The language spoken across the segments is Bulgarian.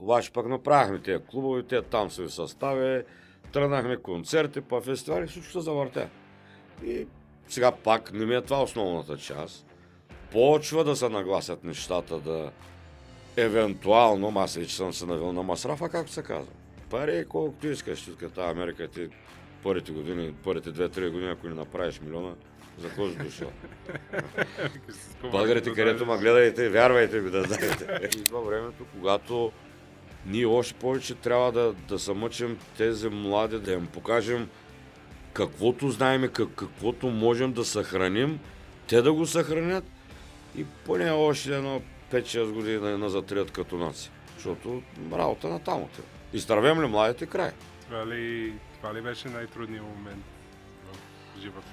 Обаче пък направихме тези клубове, те там се състави, тръгнахме концерти, па фестивали, всичко се завъртя. И сега пак не ми е това основната част. Почва да се нагласят нещата, да евентуално, аз вече съм се навил на масрафа, както се казва. Пари колкото искаш, тук тази Америка, ти първите 2-3 години, ако не направиш милиона, за кой си дошъл? Българите, където ме гледайте, вярвайте ми да знаете. Идва времето, когато ние още повече трябва да се мъчим тези млади, да им покажем каквото знаем, каквото можем да съхраним, те да го съхранят и поне още едно 5-6 години да не затрият като нация. Защото работа на там отива. Изтървем ли младите, край. Това ли беше най-трудният момент в живота?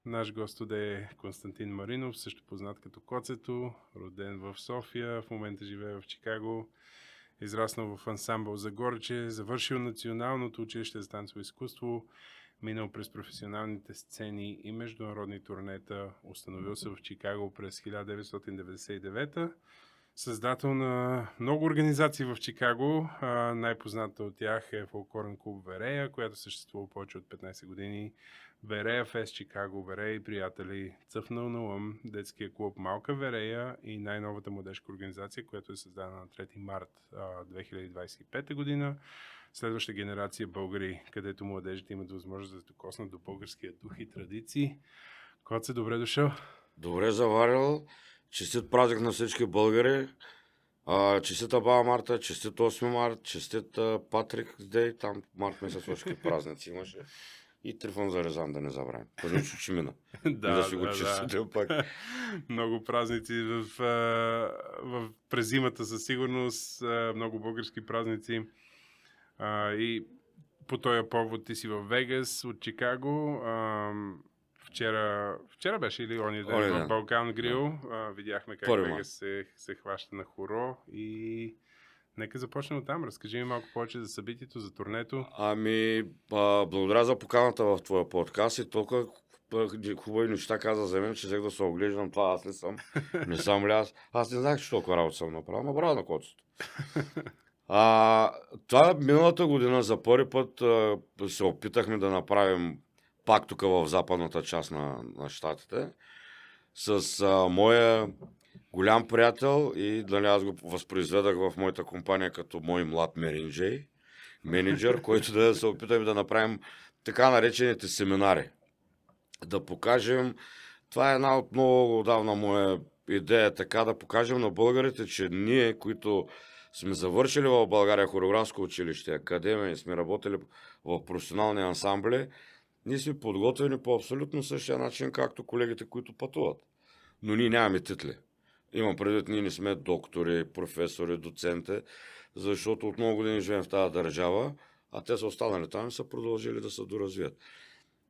Наш гост е Константин Маринов, също познат като Коцето, роден в София, в момента живее в Чикаго, израснал в ансамбъл Загорче, завършил Националното училище за танцово изкуство, минал през професионалните сцени и международни турнета, установил се в Чикаго през 1999. Създател на много организации в Чикаго, най-позната от тях е фолклорен клуб Верея, която съществува повече от 15 години. Верея Фест Чикаго, Верея и приятели, Цъфнал на лъм, детския клуб Малка Верея и най-новата младежка организация, която е създадена на 3 март 2025 година. Следваща генерация българи, където младежите имат възможност да се докоснат до българския дух и традиции. Коце, добре дошъл. Добре заварил. Честит празник на всички българи. Честита Баба Марта, честит 8 март, честит Патрик Дей, там март месец още празници имаше. И Трифон Зарезан да не забравим. Пъзничо, че мина. Да си го честител пак. Много празници през зимата със сигурност, много български празници. И по този повод ти си в Вегас от Чикаго. Вчера беше или ония ден в Балкан Грил. Видяхме как Вегас се хваща на хоро и нека започнем от там. Разкажи ми малко повече за събитието, за турнето. Благодаря за поканата в твоя подкаст и толкова хубави неща каза за мен, че взех да се оглеждам. Това аз не съм. Не съм ли аз? Аз не знаех, че толкова работа съм направил. Направо на Коцето. Това миналата година за първи път се опитахме да направим пак тук в западната част на щатите с моя голям приятел и аз го възпроизведах в моята компания като мой млад менеджер, който да се опитаме да направим така наречените семинари. Да покажем, това е една от много отдавна моя идея, така да покажем на българите, че ние, които сме завършили в България хореографско училище, академия и сме работили в професионални ансамбли, ние сме подготвени по абсолютно същия начин, както колегите, които пътуват. Но ние нямаме титли. Имам предвид, ние не сме доктори, професори, доценти, защото от много години живеем в тази държава, а те са останали там и са продължили да се доразвият.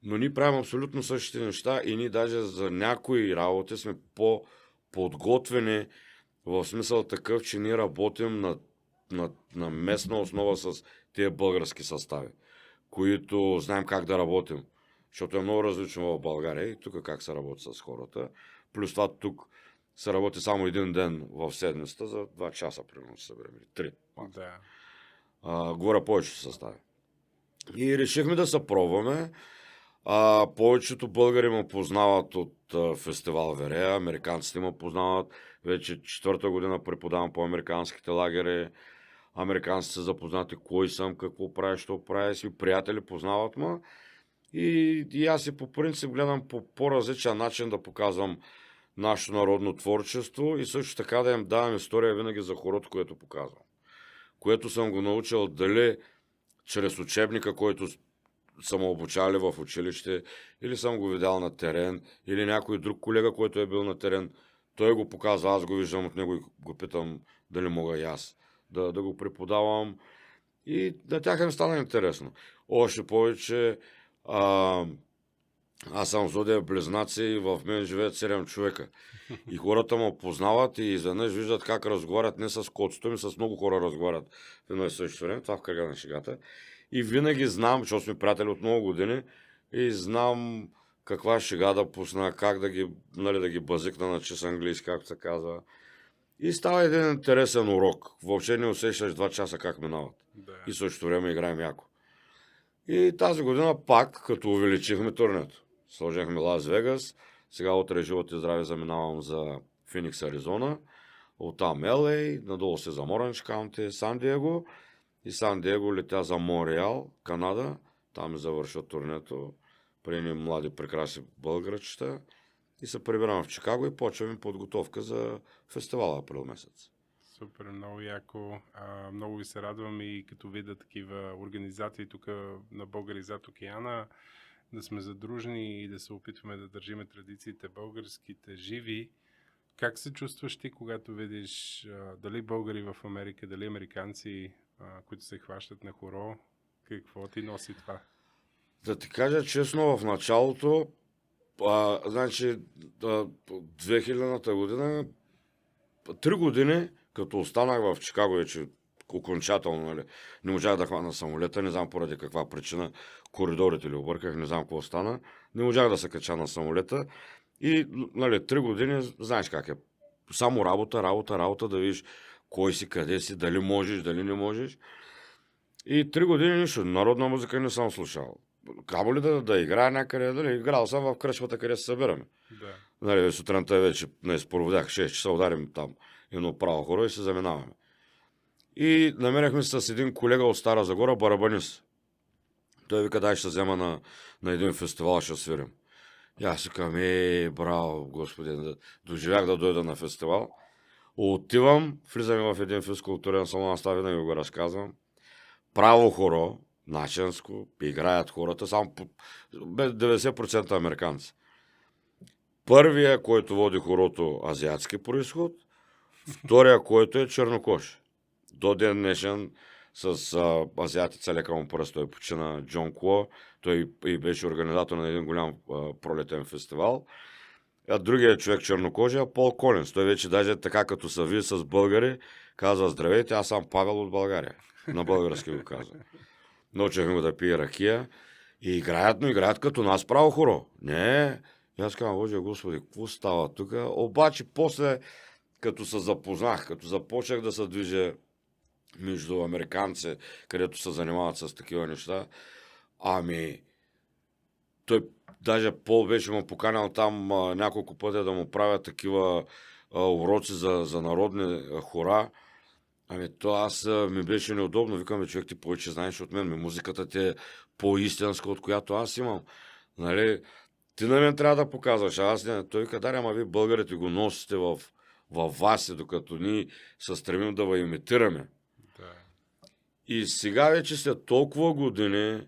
Но ние правим абсолютно същите неща и ние даже за някои работи сме по-подготвени, в смисъл такъв, че ние работим на местна основа с тези български състави, които знаем как да работим. Защото е много различно в България и тук как се работи с хората. Плюс това тук се работи само един ден в седмицата за 2 часа, примерно, се съберем. 3. Да. Говоря повечето състави. И решихме да се пробваме. Повечето българи ме познават от фестивал Верея, американците ме познават. Вече 4-та година преподавам по американските лагери. Американците са запознати кой съм, какво правя, що правя. Си приятели познават ме. И аз и по принцип гледам по по-различен начин да показвам нашето народно творчество и също така да им давам история винаги за хорото, което показвам. Което съм го научил дали чрез учебника, който съм обучали в училище, или съм го видял на терен, или някой друг колега, който е бил на терен, той го показва, аз го виждам от него и го питам дали мога и аз да го преподавам. И на тях им стана интересно. Още повече, аз съм зодия близнаци и в мен живеят 7 човека. И хората ме познават и изведнъж виждат как разговарят не с Коцето, ми с много хора разговарят в едно и също време, това в кръга на шегата. И винаги знам, защото сме приятели от много години, и знам каква шега да пусна, как да ги базикна на чист английски, както се казва. И става един интересен урок. Въобще не усещаш 2 часа как минават. Да. И същото време играем яко. И тази година пак, като увеличихме турнето. Сложихме Лас Вегас. Сега утре живот и здраве заминавам за Феникс, Аризона. Оттам Елей, надолу се за Моранж Каунти, Сан Диего. И Сан Диего летя за Монреал, Канада. Там завършва турнето. При едни млади прекрасни българчета. И се прибирам в Чикаго и почваме подготовка за фестивала април месец. Супер, много яко. Много ви се радвам и като видя такива организации тук на българи зад океана, да сме задружени и да се опитваме да държиме традициите българските живи. Как се чувстваш ти, когато видиш дали българи в Америка, дали американци, които се хващат на хоро? Какво ти носи това? Да ти кажа честно, в началото, значи 2000-та година, 3 години, като останах в Чикаго, вече окончателно, нали, не можах да хвана самолета, не знам поради каква причина, коридорите ли обърках, не знам какво стана, не можах да се кача на самолета и, нали, 3 години, знаеш как е, само работа, да видиш кой си, къде си, дали можеш, дали не можеш. И 3 години нищо, народна музика не съм слушал. Камо ли да играя някъде, дали, играл съм в кръчмата, къде се събираме. Да. Нали, сутринта вече днес проводях 6 часа, ударим там едно право хоро и се заминаваме. И намерихме се с един колега от Стара Загора, барабанист. Той вика, дай ще се взема на един фестивал, ще свирим. И аз си казвам, браво, господи, доживях да дойда на фестивал. Отивам, влизаме в един физкултурен салон, аз винаги го разказвам. Право хоро, начинско, играят хората, само 90% американци. Първия, който води хорото, азиатски произход, втория, който е чернокож. До ден днешен с азиатица лека му пръст, той почина Джон Кло, той и беше организатор на един голям пролетен фестивал. А другия човек чернокожия, Пол Колинс. Той вече даже така като са ви с българи, казва, здравейте, аз съм Павел от България. На български го казва. Научихме го да пие ракия и играят, но играят като нас право хоро. Не, и аз казвам, Боже Господи, какво става тук? Обаче после, като се запознах, като започнах да се движа между американци, където се занимават с такива неща, той даже Пол беше му поканял там няколко пъти да му правят такива уроци за народни хора. То ми беше неудобно. Викам, човек, ти повече знаеш от мен. Музиката ти е по-истинска, от която аз имам. Нали? Ти на мен трябва да показваш. Аз не. Той вика, ама вие българите го носите в вас, докато ние се стремим да ви имитираме. Да. И сега вече след толкова години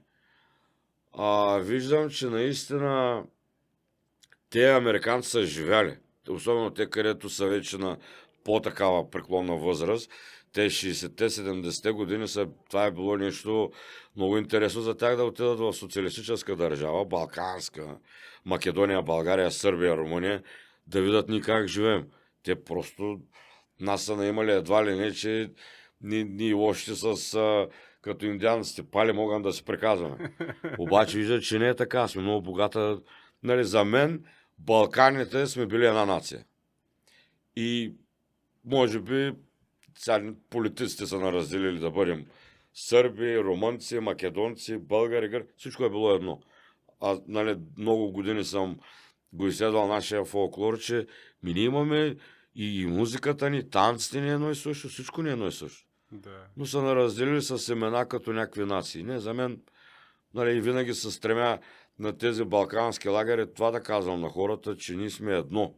виждам, че наистина те американци са живяли. Особено те, където са вече на по-такава преклонна възраст. Те 60-те, 70-те години това е било нещо много интересно за тях да отидат в социалистическа държава, балканска, Македония, България, Сърбия, Румъния, да видят ние как живеем. Те просто нас са наимали едва ли не, че ние лошите като индианците пали могат да се приказваме. Обаче виждат, че не е така. Сме много богата. Нали, за мен Балканите сме били една нация. И може би сега политиците са наразделили да бъдем сърби, румънци, македонци, българи, всичко е било едно. Нали, много години съм го изследвал нашия фолклор, че ние имаме и музиката ни, танците ни е едно и също, всичко ни е едно и също. Да. Но са наразделили с имена като някакви нации. Не, за мен, нали, винаги се стремя на тези балкански лагери това да казвам на хората, че ние сме едно.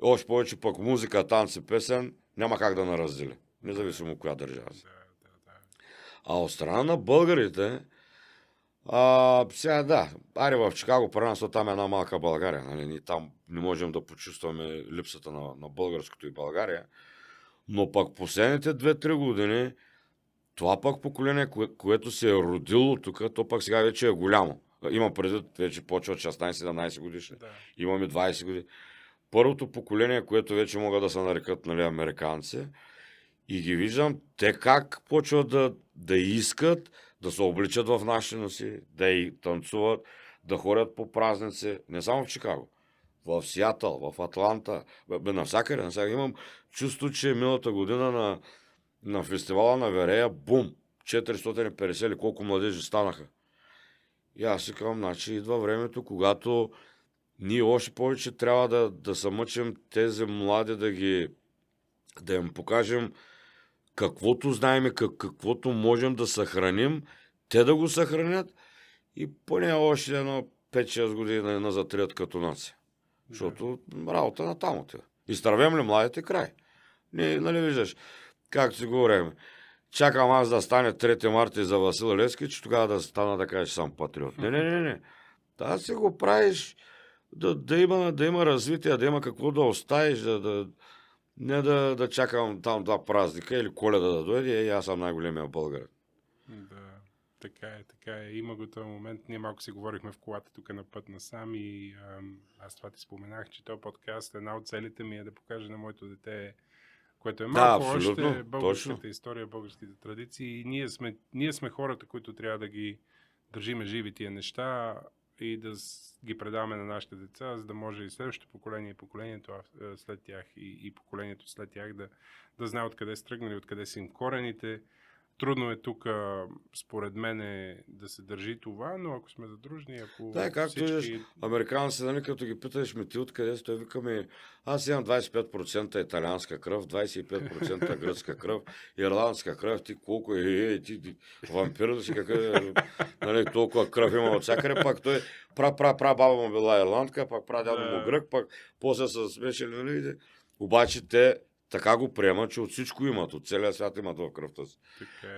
Още повече пък музика, танци, песен няма как да нараздели. Независимо коя държава. Да. А от страна на българите, сега да, в Чикаго при нас там е една малка България. Нали? Ние там не можем да почувстваме липсата на българското и България. Но пък последните 2-3 години това пък поколение, което се е родило тук, то пък сега вече е голямо. Има предвид, вече почва от 16-17 годишни. Да. Имаме 20 години. Първото поколение, което вече могат да се нарекат, нали, американци, и ги виждам те как почват да искат да се обличат в наши носи, да и танцуват, да ходят по празници, не само в Чикаго. в Сиатъл, в Атланта, навсякъде. Имам чувство, че миналата година на фестивала на Верея, бум, 450 или колко младежи станаха. И аз си казвам, значи идва времето, когато ние още повече трябва да се мъчим тези млади да им покажем каквото знаем и каквото можем да съхраним, те да го съхранят и поне още едно 5-6 години да не затрият като нация. Защото работа на там отива. Изтървем ли младите, край. Не, нали виждаш, както си говорим, чакам аз да стане 3 марта за Васил Левски, че тогава да стана да кажа, че съм патриот. Не. Да си го правиш, да има развитие, да има какво да оставиш, не да чакам там 2 празника или Коледа да дойде и аз съм най-големия българин. Да, така е. Има го този момент. Ние малко си говорихме в колата тук на път насам и аз това ти споменах, че този подкаст, една от целите ми е да покажа на моето дете, което е малко още българската точно. История, българските традиции. И ние сме хората, които трябва да ги държиме живи тия неща и да ги предаваме на нашите деца, за да може и следващото поколение, и поколението след тях и поколението след тях да знае откъде са тръгнали, откъде са им корените. Трудно е тук, според мен, да се държи това, но ако сме задружни, ако да, както виждаш, американци, нали, като ги питаш, ти откъде си, той викаме, аз имам 25% италианска кръв, 25% гръцка кръв, ирландска кръв, ти колко ти вампир да си, нали, толкова кръв има от всякъде, пак той баба му била ирландка, пак дядо му грък, пак после са смешали, нали, обаче те така го приемат, че от всичко имат, от целия свят имат в кръвта си.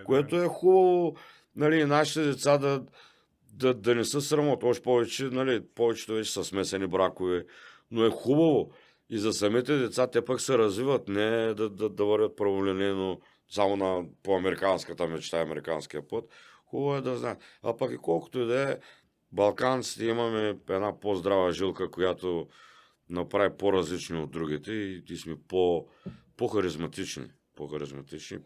Което е хубаво, нали, нашите деца да не са срамот. Още повече, нали, повечето вече са смесени бракове, но е хубаво и за самите деца те пък се развиват, не да вървят праволинейно само по американската мечта, американския път. Хубаво е да знаят. А пък и колкото и да е, балканците имаме една по-здрава жилка, която направи по-различни от другите и сме по-харизматични,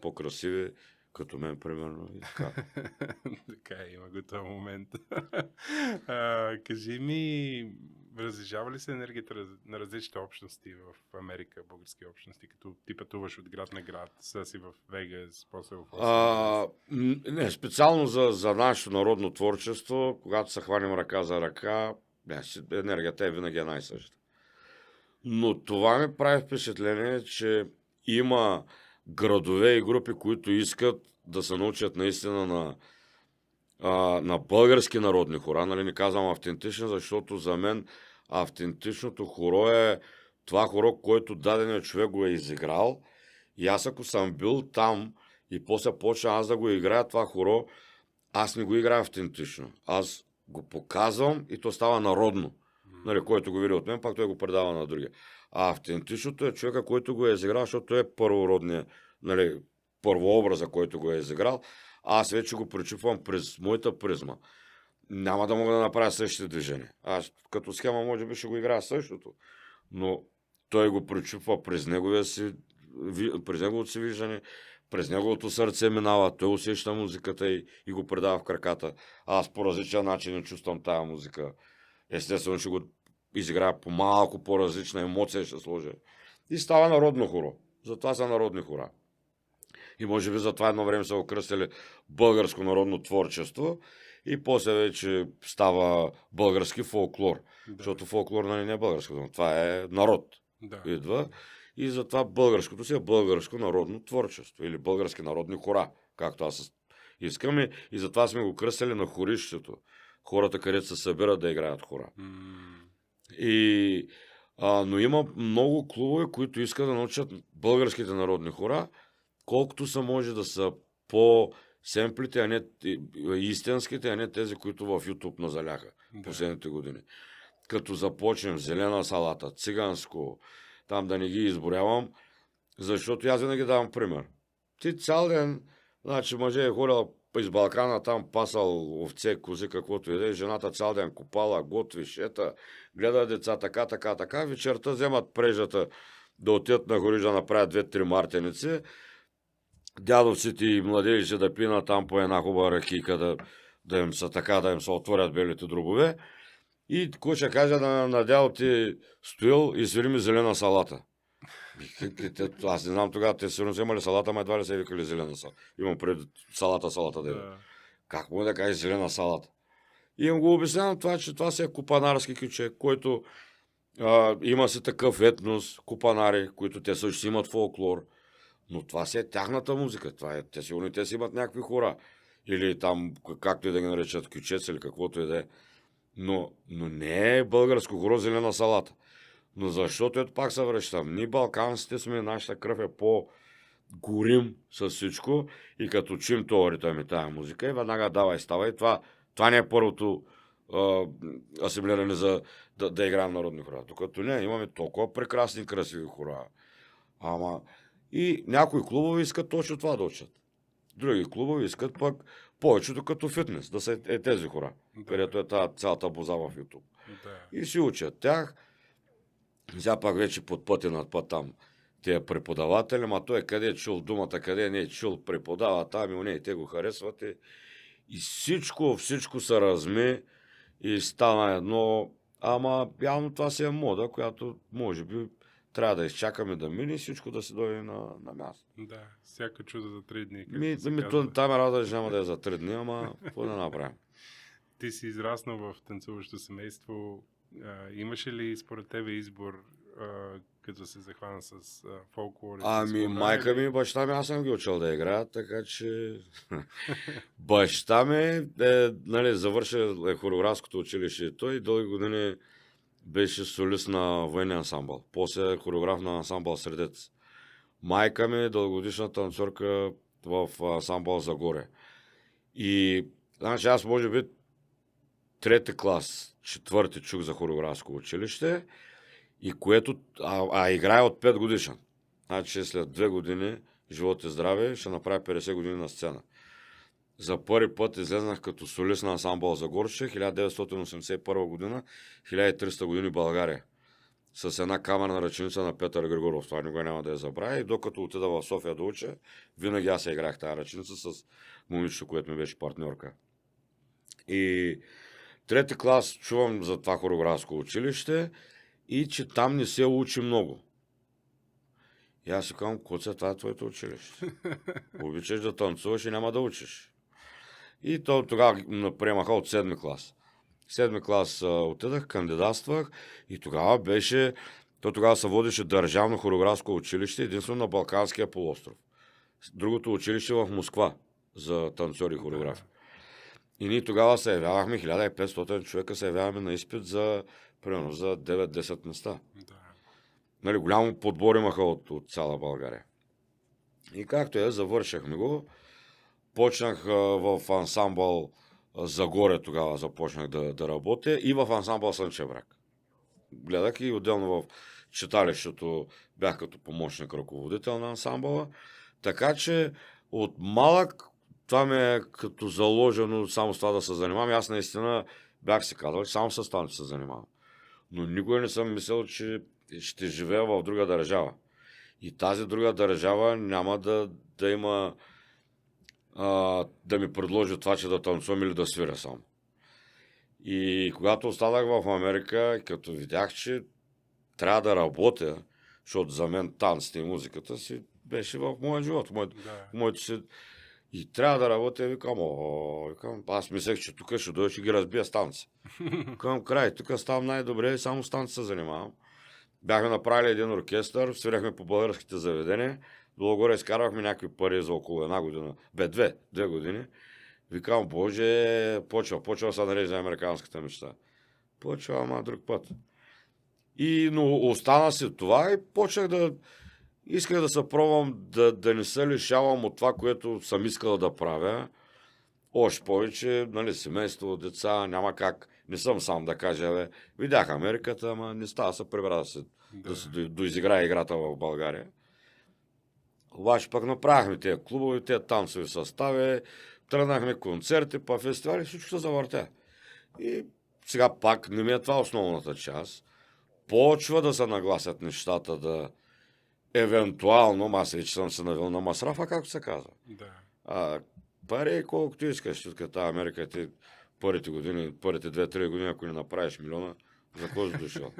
по-красиви, като мен, примерно. И така. Така има го този момент. Кажи ми, различава ли се енергията на различните общности в Америка, български общности, като ти пътуваш от град на град, са си в Вегас, после в не, специално за нашето народно творчество, когато се хванем ръка за ръка, енергията е винаги една и съща. Но това ми прави впечатление, че има градове и групи, които искат да се научат наистина на български народни хора. Нали, не казвам автентични, защото за мен автентичното хоро е това хоро, което даденият човек го е изиграл. И аз ако съм бил там и после почна аз да го играя това хоро, аз не го играя автентично. Аз го показвам и то става народно. Нали, който го види от мен, пак той го предава на другия. А автентичното е човека, който го е изиграл, защото той е първородният, нали, първообраза, който го е изиграл. Аз вече го пречупвам през моята призма. Няма да мога да направя същите движения. Аз като схема може би ще го играя същото, но той го пречупва през неговото си виждане, през неговото сърце минава, той усеща музиката и го предава в краката. Аз по различен начин не чувствам тая музика. Естествено ще го изиграя по малко по-различна емоция, ще сложа. И става народно хоро. Затова са народни хора. И може би затова едно време са окръстили българско народно творчество и после вече става български фолклор. Да. Защото фолклор не е българско, но това е народ. Да. Идва. И затова българското си е българско народно творчество или български народни хора, както аз искам. И затова сме го кръстили на хорището. Хората, където се събират да играят хора. Но има много клубове, които искат да научат българските народни хора, колкото са може да са по-семплите, а не истинските, а не тези, които в YouTube назаляха последните години. Като започнем зелена салата, циганско, там да не ги изборявам, защото аз винаги давам пример. Ти цял ден, значи мъже е ходил из Балкана, там пасал овце, кози, каквото и да е, жената цял ден копала, готви, шета, гледа деца, така, вечерта вземат прежата да отидат на гори да направят 2-3 мартеници, дядовците и младежите да пинат там по една хубава ракийка, да им се отворят белите дробове И кой ще каже надяло ти стоил и свири ми зелена салата. Аз не знам тогава, те сигурно са имали салата, ама едва ли са викали зелена салата. Имам пред салата да е. Да. Как му да кажеш зелена салата? И им го обяснявам това, че това си е купанарски кюче, който има си такъв етнос, купанари, които те също си имат фолклор. Но това си е тяхната музика. Това е, те сигурно те си имат някакви хора. Или там, както и да ги наречат, кючец или каквото и да е. Но не е българско хоро зелена салата. Но защото ето пак се връщам. Ние балканците сме, нашата кръв е по-горим с всичко и като чим това ритъм и тая музика и веднага давай, ставай. Това не е първото асимилиране за да играем народни хора. Докато не, имаме толкова прекрасни, красиви хора. Ама и някои клубове искат точно това да учат. Други клубове искат пък повечето като фитнес, да са тези хора, Да. където е тази цялата боза в YouTube. Да. И си учат тях. Сега пак вече под пъти над път там тия преподаватели, ма той къде е чул думата, къде не е чул, преподава там и уне, те го харесват. И всичко се разми и стана едно, ама явно това си е мода, която може би трябва да изчакаме да мине и всичко да се дойде на място. Да, всяка чуда за 3 дни. както се казва. Там е рада, че няма да е за 3 дни, ама какво да направим? Ти си израснал в танцуващо семейство. Имаше ли според тебе избор, като се захвана с фолклор? и с Ами, хора, майка ми или- и баща ми, аз съм ги учил да играят, така че баща ми нали, завърши хореографското училище и той дълги години беше солист на военния ансамбъл. После хореограф на ансамбъл Средец. Майка ми е дългогодишна танцорка в ансамбъл Загоре. И значи аз може би трети клас, четвърти чух за хореографско училище, и което, играе от 5 годишен. Значи след 2 години, живот и здраве, ще направя 50 години на сцена. За първи път излезнах като солист на ансамбъл Загорче, 1981 година, 1300 години България. С една камерна ръченица на Петър Григоров. Това никога няма да я забравя. И докато отида в София да уча, винаги аз я играх тази ръченица с момичето, което ми беше партньорка. И трети клас чувам за това хореографско училище и че там не се учи много. И аз си казвам, Коце, това е твоето училище. Обичаш да танцуваш и няма да учиш. И то тогава приемаха от 7 клас. 7 клас отидах, кандидатствах и тогава беше, тогава се водеше Държавно хореографско училище, единствено на Балканския полуостров. Другото училище в Москва за танцори и хореографи. И ние тогава се явявахме, 1500 човека се явяваме на изпит за, примерно, за 9-10 места. Да. Нали, голямо подбор имаха от цяла България. И както завършахме го, почнах в ансамбъл Загоре, тогава започнах да работя и в ансамбъл Слънчев бряг. Гледах и отделно в читалището бях като помощник ръководител на ансамбъла. Така че от малък това ми е като заложено само с това да се занимавам. Аз наистина бях си казал, че само с танци се занимавам. Но никога не съм мислил, че ще живея в друга държава. И тази друга държава няма да има да ми предложи това, че да танцувам или да свиря само. И когато останах в Америка, като видях, че трябва да работя, защото за мен танците и музиката си беше в моя живот, моето си. И трябва да работя, викам, аз мислех, че тук ще дойда, ще ги разбия с танци. Към край, тук ставам най-добре, само с танци се занимавам. Бяхме направили един оркестър, свиряхме по българските заведения, долу-горе изкарвахме някакви пари за около 1 година. Две години. Викам, Боже, почва се нарежда американската мечта. Почва, ама друг път. Но остана си това и почнах исках да се пробвам да не се лишавам от това, което съм искал да правя. Още повече, нали, семейство, деца, няма как. Не съм сам да кажа, видях Америката, ама не става се прибра да се доизиграе играта в България. Обаче пък направихме тези клубове, тези танцови състави, тръгнахме концерти, па фестивали, всичко се завъртя. И сега пак не ми е това основната част. Почва да се нагласят нещата да евентуално, аз вече съм се навил на масрафа, както се казва. Да. Пари колкото искаш, тук тази Америка ти първите години, първите 2-3 години, ако не направиш милиона, за кой си дошъл?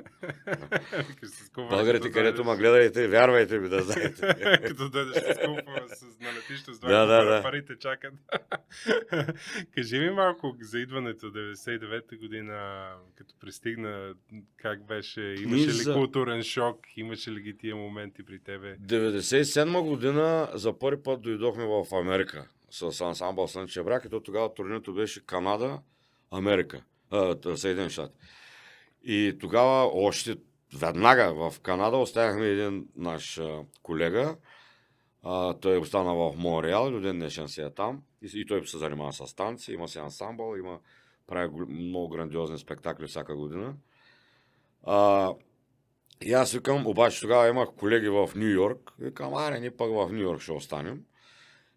Българите, където ме гледайте, вярвайте ми да знаете. Като дойдеш с купа на летището с два Да. парите чакат. Кажи ми малко за идването 99-та година, като пристигна, как беше? Имаше ли културен шок? Имаше ли ги тия моменти при тебе? 97 година за първи път дойдохме в Америка с ансамбъл Слънчев бряг, и то тогава турнирото беше Канада, Америка, Съединени щати. И тогава още веднага в Канада оставяхме един наш колега. Той остана в Монреал, до ден днешен си е там. И той се занимава с танци, има си ансамбъл, прави много грандиозни спектакли всяка година. И аз викам, обаче тогава имах колеги в Ню Йорк. Викам, ние пък в Ню Йорк ще останем.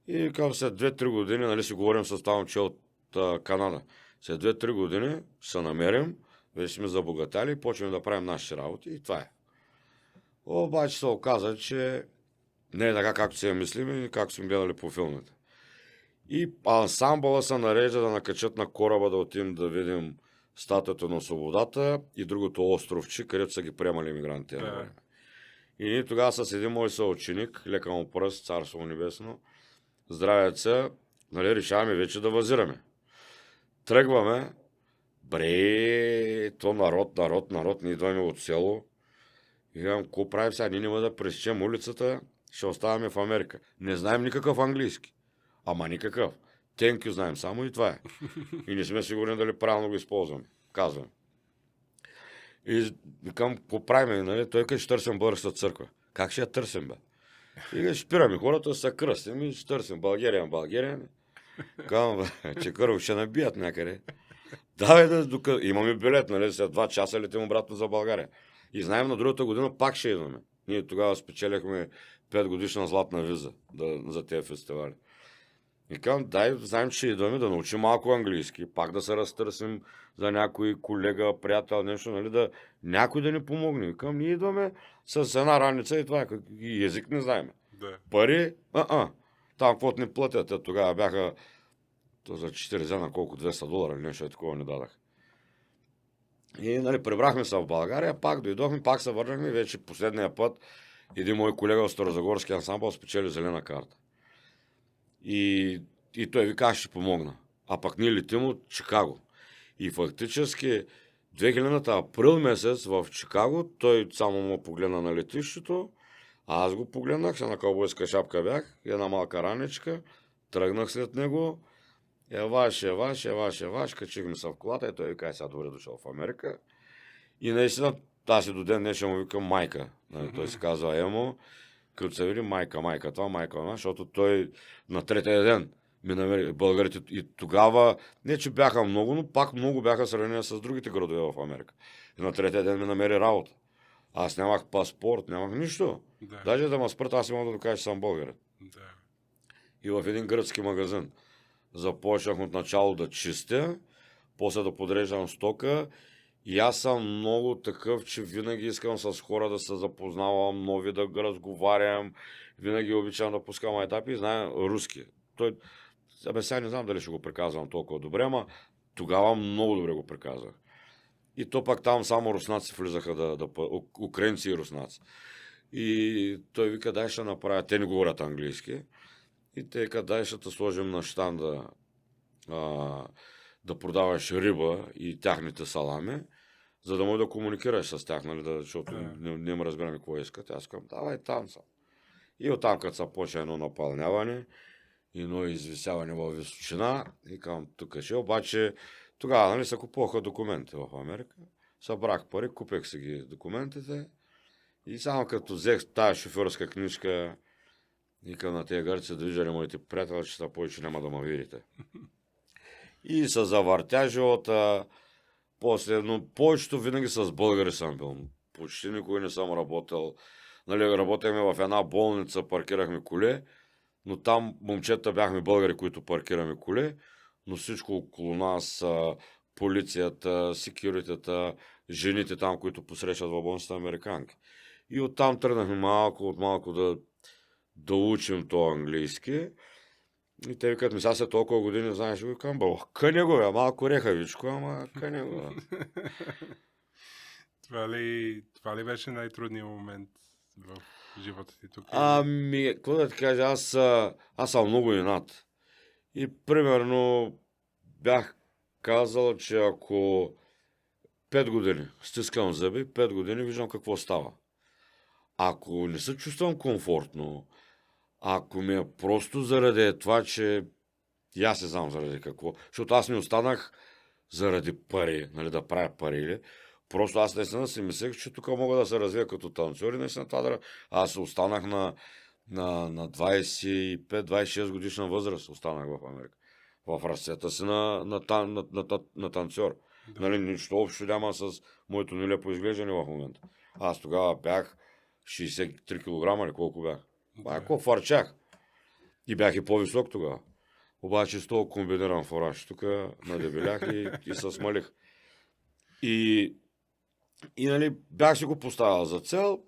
И викам, след 2-3 години, нали си говорим с това момче от Канада. След 2-3 години ще се намерим, вече сме забогатяли и почваме да правим нашите работи и това е. Обаче се оказа, че не е така, както си я мислим и както сме гледали по филмите. И ансамбъла се нарежда да накачат на кораба, да отидем да видим статуята на свободата и другото островче, където са ги приемали имигрантите. Да. И ние тогава с един мой съученик, лека му пръст, царство му небесно, здравеца, нали, решаваме вече да възираме. Тръгваме, то народ, ние идваме от село. И гледам, какво правим сега? Ние няма да пресечем улицата, ще оставаме в Америка. Не знаем никакъв английски. Ама никакъв. Thank you знаем само и това е. И не сме сигурни дали правилно го използваме. Казвам. И викам, какво правим? Нали? Той къде ще търсим българската църква. Как ще я търсим, бе? И спираме хората, се кръстим и ще търсим България. Казвам, че кърво ще набият някъде. Давай имаме билет, нали? След 2 часа летим обратно за България. И знаем, на другата година пак ще идваме. Ние тогава спечеляхме 5 годишна златна виза за тези фестивали. И казвам, знаем, че идваме да научим малко английски, пак да се разтърсим за някой колега, приятел, нещо, нали, някой да ни помогне. И казвам, ние идваме с една раница и това е, и език не знаем. Да. Пари, там каквото ни платят, тогава бяха за 4 на колко, $200 или нещо такова ни дадах. И нали, прибрахме се в България, пак дойдохме, пак се върнахме, вече последния път един мой колега от Старозагорски ансамбъл спечели зелена карта. И той вика, аз ще помогна. А пък ние летим от Чикаго. И фактически 2000-та април месец в Чикаго, той само му погледна на летището, а аз го погледнах, се на кълбойска шапка бях, една малка раничка, тръгнах след него, ваш, качихме се в колата и той вика, сега добре дошъл в Америка. И наистина, аз и до ден днешен му викам майка. Той се казва Емо. Като се види майка това, защото той на третия ден ми намери българите. И тогава, не че бяха много, но пак много бяха сравнени с другите градове в Америка. И на третия ден ми намери работа. Аз нямах паспорт, нямах нищо. Да. Даже да ме спрат, аз не мога да докажа, че съм българин. Да. И в един гръцки магазин започнах от начало да чистя, после да подреждам стока. И аз съм много такъв, че винаги искам с хора да се запознавам, нови да разговарям, винаги обичам да пускам етапи и знае руски. Сега не знам дали ще го приказвам толкова добре, ама тогава много добре го приказвах. И то пак там само руснаци влизаха, украинци и руснаци. И той вика, дай ще направя, те не говорят английски, и те вика, дай ще те сложим на щанда да продаваш риба и тяхните салами, за да може да комуникираш с тях, нали, защото не ме разбираме какво искат. Аз казвам, давай там съм. И оттам, като се почва едно напълняване, едно извисяване във височина, и казвам, тук ще, обаче тогава, нали, се купуваха документи в Америка. Събрах пари, купех си ги документите и само като взех тая шофьорска книжка, викам на тези гърци да виждали моите приятели, че са повече няма да ме видите. И се завъртя живота. После, но повечето винаги с българи съм бил. Почти никой не съм работил. Нали, работехме в една болница, паркирахме коле, но там момчета бяхме българи, които паркираме коле, но всичко около нас, полицията, секюритета, жените там, които посрещат в болницата, американки. И оттам тръгнахме малко да учим то английски. И те викат ми, сега след толкова години, знаеш, го викам, къне го, бе, малко рехавичко, ама къне го. Бе. това ли беше най-трудният момент в живота ти тук? Ами, какво да ти кажа, аз съм много инат. И примерно бях казал, че ако 5 години стискам зъби, 5 години виждам какво става. Ако не се чувствам комфортно, ако ми е просто заради това, че и аз не знам заради какво, защото аз не останах заради пари, нали, да правя пари или. Просто аз наистина си мислех, че тук мога да се развия като танцор и наистина това да. Аз останах на 25-26 годишна възраст, останах в Америка. В ръцете си на танцор. Да. Нали, нищо общо няма с моето нелепо изглеждане в момента. Аз тогава бях 63 кг или колко бях. Ако фарчах. И бях и по-висок тогава. Обаче с този комбиниран фураж тук надебелях и се смалих. И нали, бях си го поставил за цел.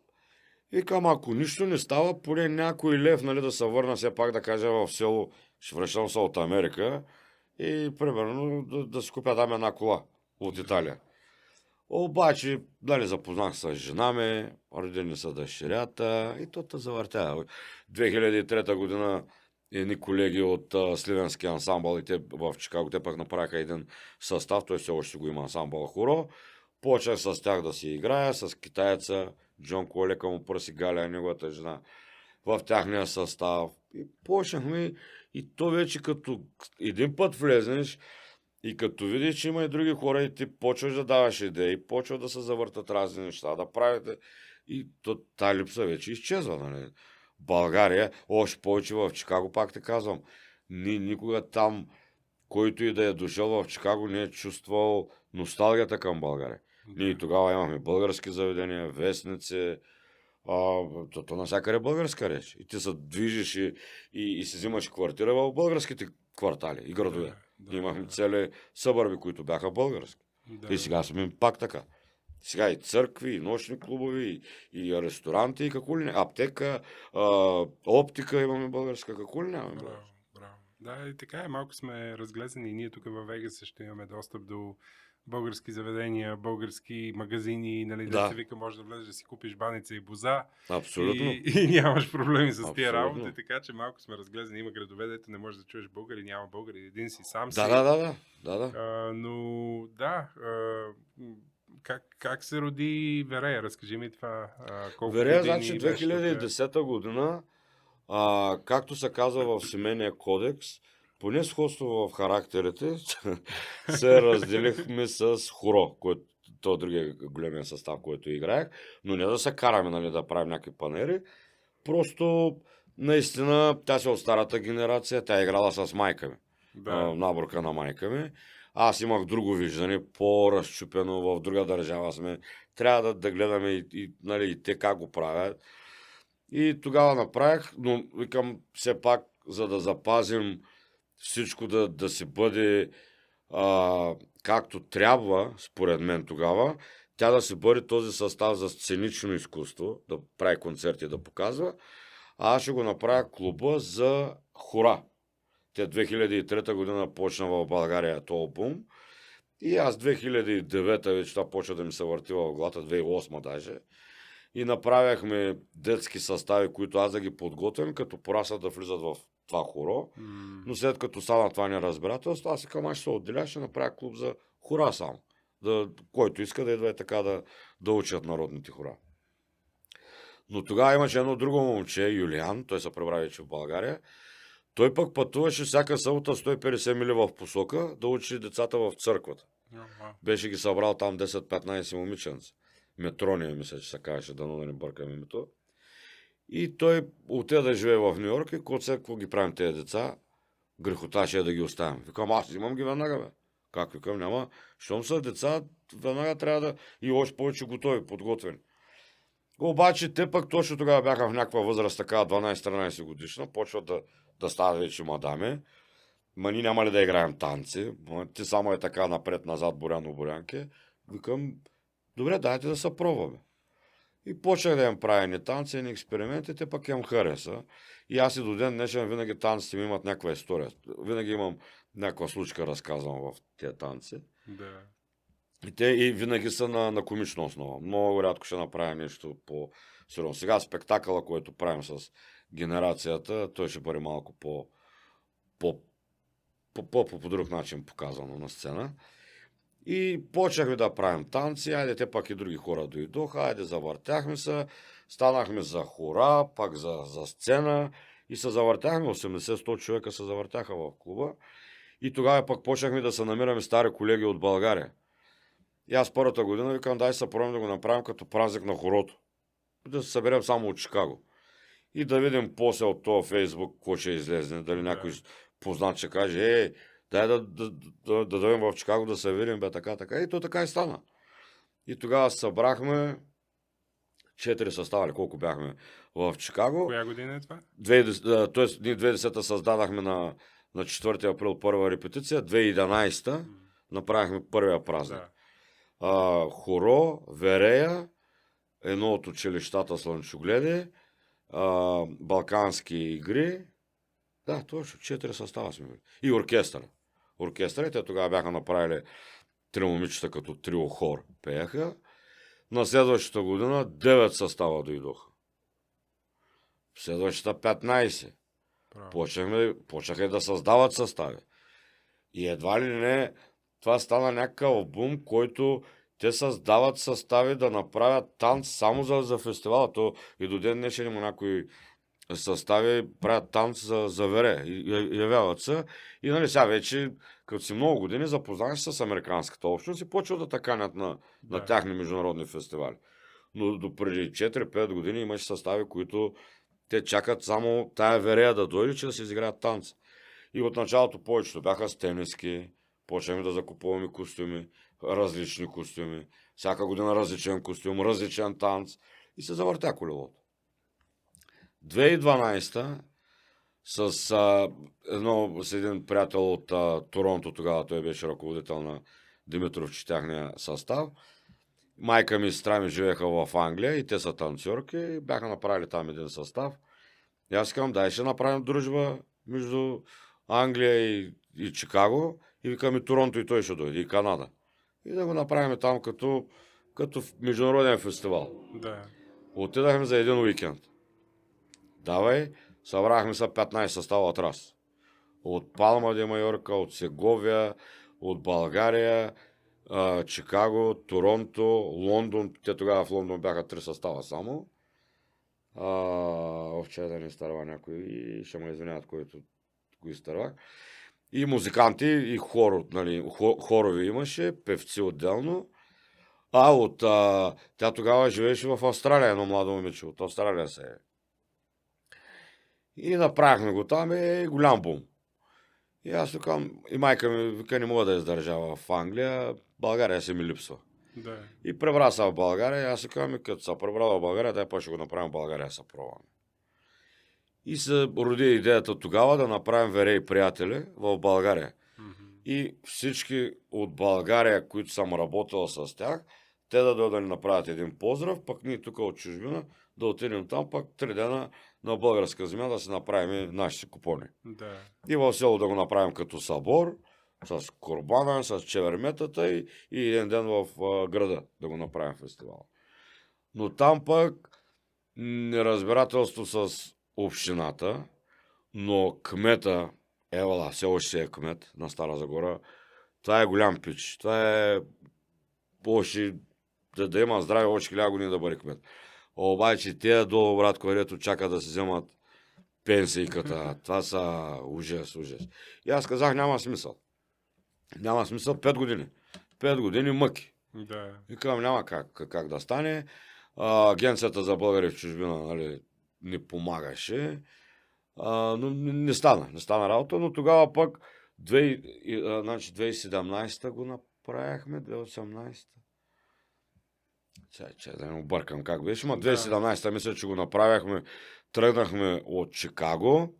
И към, ако нищо не става, поне някой лев, нали, да се върна все пак да кажа в село, ще връщам се от Америка и примерно да си купя там една кола от Италия. Обаче, нали, запознах с жена ми, родени са дъщерята и то завъртя. 2003 година едни колеги от Сливенски ансамбъл и те в Чикаго, те пък направиха един състав, той все още го има ансамбъл хоро. Почнах с тях да си играя, с китаеца, Джон Колека му пръси Галя, неговата жена, в тяхния състав. И почнахме и то вече като един път влезнеш и като видиш, че има и други хора и ти почваш да даваш идеи, почваш да се завъртат разни неща, да правите и тази липса вече изчезва, нали? България, още повече в Чикаго, пак те казвам, никога там, който и да е дошъл в Чикаго, не е чувствал носталгията към България. Ние тогава имахме български заведения, вестници, то навсякъде българска реч. И ти се движиш и си взимаш квартира в българските квартали и градове. Ние имахме цели събърби, които бяха български. И сега сме пак така. Сега и църкви, и нощни клубови, и ресторанти, и какво ли не. Аптека, оптика имаме българска, какво ли нямаме българска. Браво. Да, и така е. Малко сме разглезени. Ние тук във Вегас също имаме достъп до български заведения, български магазини, нали, да се вика, може да влезеш да си купиш баница и боза. Абсолютно. И нямаш проблеми с тия работи, така че малко сме разглезени. Има градове, дето не можеш да чуеш българи, няма българи, един си сам си. Да. Но да, как се роди Верея? Разкажи ми това. Верея, значи 2010 година, както се казва в семейния кодекс, поне сходство в характерите, се разделихме с Хоро, който то другия големия състав, който играех, но не да се караме, нали, да правим някакви панери, просто наистина тя си от старата генерация, тя е играла с майка ми, наборка на майка ми. Аз имах друго виждане, по-разчупено, в друга държава сме, трябва да гледаме нали, и те как го правят. И тогава направих, но викам все пак, за да запазим всичко да си бъде както трябва, според мен тогава, тя да си бъде този състав за сценично изкуство, да прави концерти, да показва, а аз ще го направя клуба за хора. Те 2003 година почна в България този бум и аз 2009 вече това почва да ми се върти в главата, 2008 даже. И направяхме детски състави, които аз да ги подготвям, като порасат да влизат в това хоро. Но след като стана това неразбирателство, аз казвам, аз ще се отделя, ще направя клуб за хора само. Който иска да идва така да учат народните хора. Но тогава имаше едно друго момче, Юлиан, той се прибра вече в България. Той пък пътуваше всяка събота 150 мили в посока да учи децата в църквата. Беше ги събрал там 10-15 момиченца. Метрония, мисля, че се казваше, дано да не бъркам името. И той отида да живее в Ню Йорк и какво ги правим тези деца? Грехота ще е да ги оставим. Викам, аз имам ги веднага, бе. Как викам, няма. Щом са деца, веднага трябва да и още повече готови, подготвени. Обаче те пък точно тогава бяха в някаква възраст, така 12-13 годишна, почват да стават вече мадами. Ма ние няма ли да играем танци? Ти само е така напред-назад, буряно-бурянки. Викам, добре, дайте да се пробваме. И почнах да им правя ни танци, ни експерименти, те пък им хареса. И аз и до ден днешен винаги танците ми имат някаква история. Винаги имам някаква случка разказвам в тези танци. Да. И те и винаги са на комична основа. Много рядко ще направим нещо по-сериозно. Сега спектакъла, който правим с генерацията, той ще бъде малко по друг начин показано на сцена. И почнахме да правим танци, айде те пак и други хора дойдоха, айде завъртяхме се, станахме за хора, пак за сцена и се завъртяхме, 80-100 човека се завъртяха в клуба. И тогава пък почнахме да се намираме стари колеги от България. И аз първата година викам, дай се пробвам да го направим като празник на хорото. Да се съберем само от Чикаго. И да видим после от този Фейсбук какво ще излезе. Дали някой познат ще каже, дай да дойдем в Чикаго да се видим, бе, така. И то така и стана. И тогава събрахме 4 състава, или колко бяхме в Чикаго. Коя година е това? Тоест, ние 2010-та създадахме на 4 април първа репетиция, 2011-та направихме първия празник. Да. Хоро, Верея, едно от училищата Слънчогледи, балкански игри. Да, точно, 4 състава сме били. И оркестър. Оркестърите тогава бяха направили 3 момичета като трио хор пееха. На следващата година 9 състава дойдоха. В следващата 15. Почнаха да създават състави. И едва ли не, това стана някакъв бум, който те създават състави да направят танц само за фестивала. То и до ден днешен има някои състави, правят танц за вере. Явяват се. И нали сега вече, като си много години, запознаваш с американската общност и почват да таканят на тяхни международни фестивали. Но до преди 4-5 години имаше състави, които те чакат само тая верея да дойде, че да се изиграят танц. И от началото повечето бяха с тениски, почнахме да закупуваме костюми, различни костюми, всяка година различен костюм, различен танц и се завъртя колелото. 2012 с един приятел от Торонто, тогава той беше ръководител на Димитров, тяхния състав. Майка ми и сестра ми живееха в Англия и те са танцорки, бяха направили там един състав. И аз казвам, дай ще направим дружба между Англия и Чикаго и викам и Торонто и той ще дойде, и Канада. И да го направим там като международен фестивал. Да. Отидахме за един уикенд. Давай, събрахме се 15 състава от раз. От Палма де Майорка, от Сеговия, от България, Чикаго, Торонто, Лондон. Те тогава в Лондон бяха 3 състава само. Вчера да не изтърва някой и ще ме извиняват, който го изтървах. И музиканти, и хорови имаше, певци отделно. Тя тогава живееше в Австралия, едно младо момиче. От Австралия се е. И направихме го там и голям бум. И аз викам, и майка ми вика, не мога да издържа в Англия, България се ми липсва. Да. И пребра се в България, и аз викам, като се пребрала в България, дай па ще го направим в България, се пробваме. И се роди идеята тогава да направим Вере и приятели в България. И всички от България, които съм работил с тях, те да дойдат да ни направят един поздрав, пък ние тук от чужбина да отидем там, пък 3 дена на българска земя да си направим нашите купони. Да. И в село да го направим като събор, с корбана, с чеверметата и един ден в града да го направим фестивал. Но там пък неразбирателство с общината, но кмета, все още е кмет на Стара Загора, това е голям пич. Това е да има здраве още 1000 години да бъде кмет. Обаче тези долу, брат, където чакат да се вземат пенсийката, това са ужас. И аз казах, няма смисъл. Няма смисъл 5 години. 5 години мъки. Да. И казвам, няма как да стане. Агенцията за българи в чужбина, нали, не помагаше. Но не стана работа, но тогава пък 2017 го направихме, 2018. Да не объркам как беше, 2017 мисля, че го направихме. Тръгнахме от Чикаго,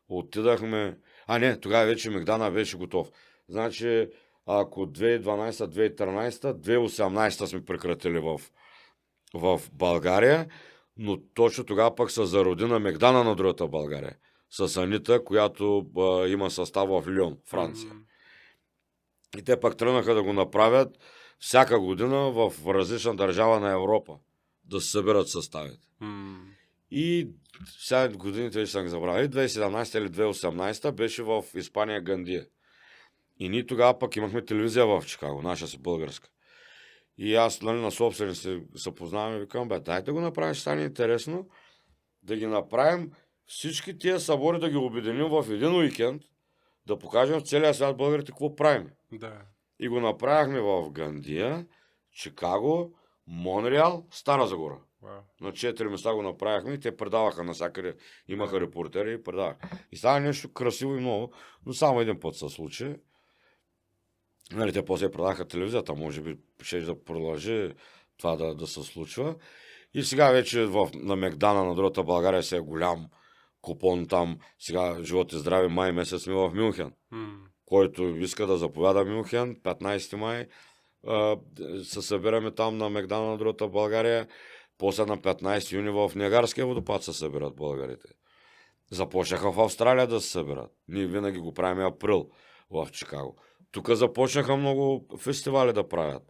отидахме... Не, тогава вече Мегдана беше готов. Значи, ако 2012, 2013, 2018 сме прекратили в България, Но точно тогава пък се зароди на Мегдана на другата България. С Анита, която има състав в Лион, Франция. И те пък тръгнаха да го направят всяка година в различна държава на Европа. Да се съберат съставите. И сега годините вече съм ги забравил. 2017 или 2018 беше в Испания Гандия. И ние тогава пък имахме телевизия в Чикаго, наша си българска. И аз, нали, на собствени се познавам и викам, дайте го направим, ще стане интересно да ги направим всички тия събори, да ги обединим в един уикенд, да покажем в целия свят българите какво правим. Да. И го направихме в Гандия, Чикаго, Монреал, Стара Загора. Wow. На 4 места го направихме и те предаваха навсякъде. Имаха репортери и предаваха. И става нещо красиво и много, но само един път се случи. Нали, те после предаваха телевизията, може би ще да продължи това да се случва. И сега вече на Мегдана на другата България се е голям купон там. Сега живот и здраве, май месец сме в Мюнхен. Който иска да заповяда Мюнхен, 15 май се събираме там на Мегдана на другата България. После на 15 юни в Ниагарския водопад се събират българите. Започнаха в Австралия да се събират. Ние винаги го правим април в Чикаго. Тук започнаха много фестивали да правят.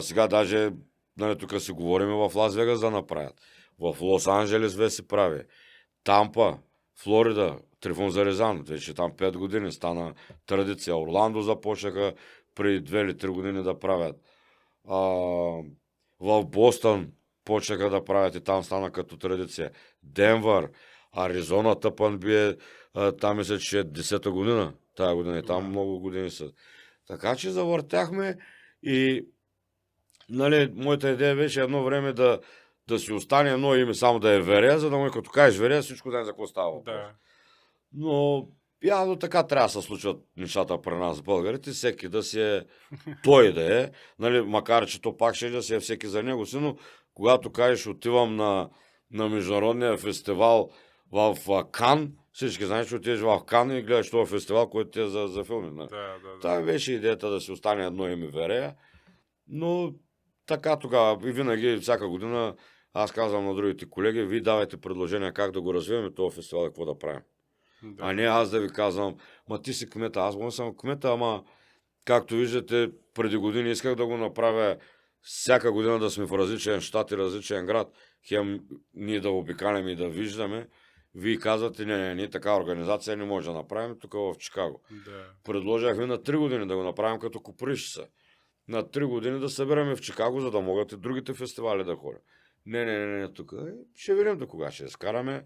Сега даже, нали, тук си говорим в Лас Вегас да направят. В Лос-Анджелес вече се прави. Тампа, Флорида, Трифон Зарезан, вече там 5 години стана традиция. Орландо започнаха преди 2 или 3 години да правят. В Бостън почнаха да правят и там стана като традиция. Денвър, Аризона, Тъпън бие, там мисля, че е 10-та година. Тая година и там много години са. Така че завъртяхме и, нали, моята идея беше едно време да си остане едно име, само да е Верия, за да му като кажеш Верия, всичко знае за какво става въпрос. Да. Но явно така трябва да се случват нещата при нас, българите, всеки да си е той да е, нали, макар че то пак ще да си е всеки за него си, но когато кажеш отивам на международния фестивал в Кан, всички знаеш, че отидеш в Кан и гледаш този фестивал, който ти е за филми. Нали? Да. Това беше идеята да си остане едно име Верея, но така тогава и винаги, всяка година, аз казвам на другите колеги, вие давайте предложения как да го развиваме този фестивал и какво да правим. Да. А не аз да ви казвам, ти си кмета, аз не съм кмета, ама както виждате, преди години исках да го направя всяка година да сме в различен щат и различен град, хем ние да обикаляме и да виждаме. Вие казвате, ние такава организация не може да направим тук в Чикаго. Да. Предложихме на 3 години да го направим като Коприщица. На 3 години да събираме в Чикаго, за да могат и другите фестивали да ходят. Не, тук ще видим до кога ще скараме.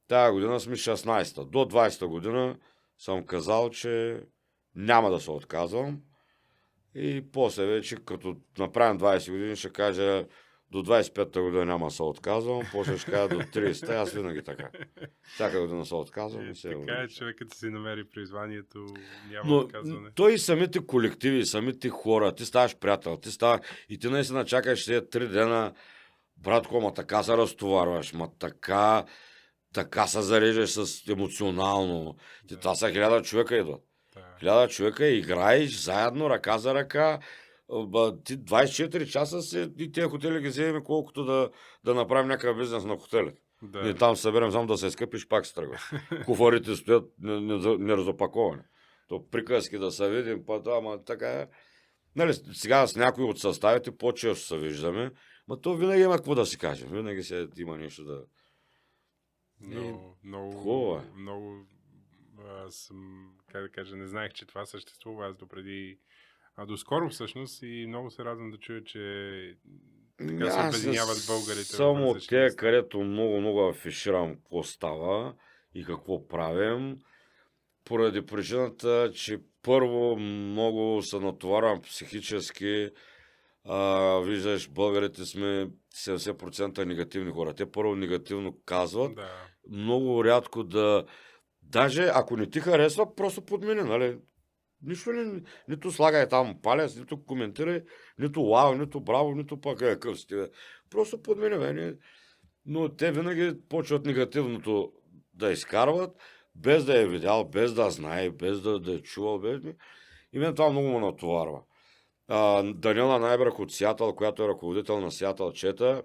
Тая година сме 16-та. До 20-та година съм казал, че няма да се отказвам. И после вече, като направим 20 години, ще кажа до 25-та година няма да се отказвам, после ще кажа до 30-та, аз винаги така. Всяка година се отказвам. Така е, човекът си намери призванието, няма Но отказване. той и самите колективи, самите хора, ти ставаш приятел, и ти наистина чакаш тези 3 дена, братко, ма така се разтоварваш, ма така се зареждаш с емоционално. Това са 1000 човека идват. 1000 човека играеш заедно, ръка за ръка. Ти 24 часа си и тези хотели ги вземем колкото да направим някакъв бизнес на хотелите. Да. Ние там съберем само да се изкъпиш, пак се тръгва. Куфарите стоят неразопаковани. То приказки да се видим, ама така е. Нали, сега с някои от съставите по-често се виждаме, но то винаги има какво да си кажем. Винаги има нещо да... Много съм, как да кажа, не знаех, че това съществува аз доскоро всъщност и много се радвам да чуя, че така се обединяват българите. Само те, където много афиширам какво става и какво правим, поради причината, че първо много се натоварвам психически. Виждаш, българите сме 70% негативни хора. Те първо негативно казват. Да. Много рядко даже ако не ти харесва, просто подмени, нали? Нищо нито слагай там палец, нито коментирай, нито вау, нито браво, нито пък какъв сте. Просто подмени, но те винаги почват негативното да изкарват, без да е видял, без да знае, без да е чувал, и мен това много ме натоварва. Даниела Найбрах от Сиатъл, която е ръководител на Сиатъл Чета,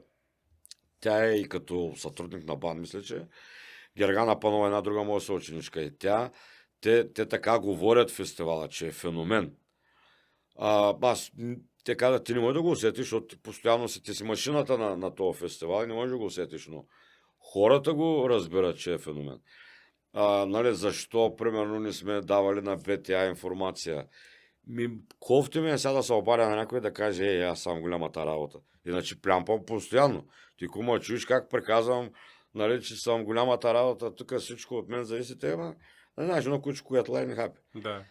Тя е и като сътрудник на БАН, мисля, че Гергана Панова, една друга моя съученичка. И те така говорят в фестивала, че е феномен. Те казват, ти не можеш да го усетиш, защото постоянно ти си машината на този фестивал и не можеш да го усетиш, но хората го разбират, че е феномен. Нали, защо, примерно, не сме давали на БТА информация? Кофти ми е сега да се обадя на някой да каже, аз съм голямата работа. Иначе плямпам постоянно. Ти кума чуеш как приказвам, нали, че съм голямата работа, тук всичко от мен зависи, тема. Не знаеш, едно куче, което лай не хапи. Да.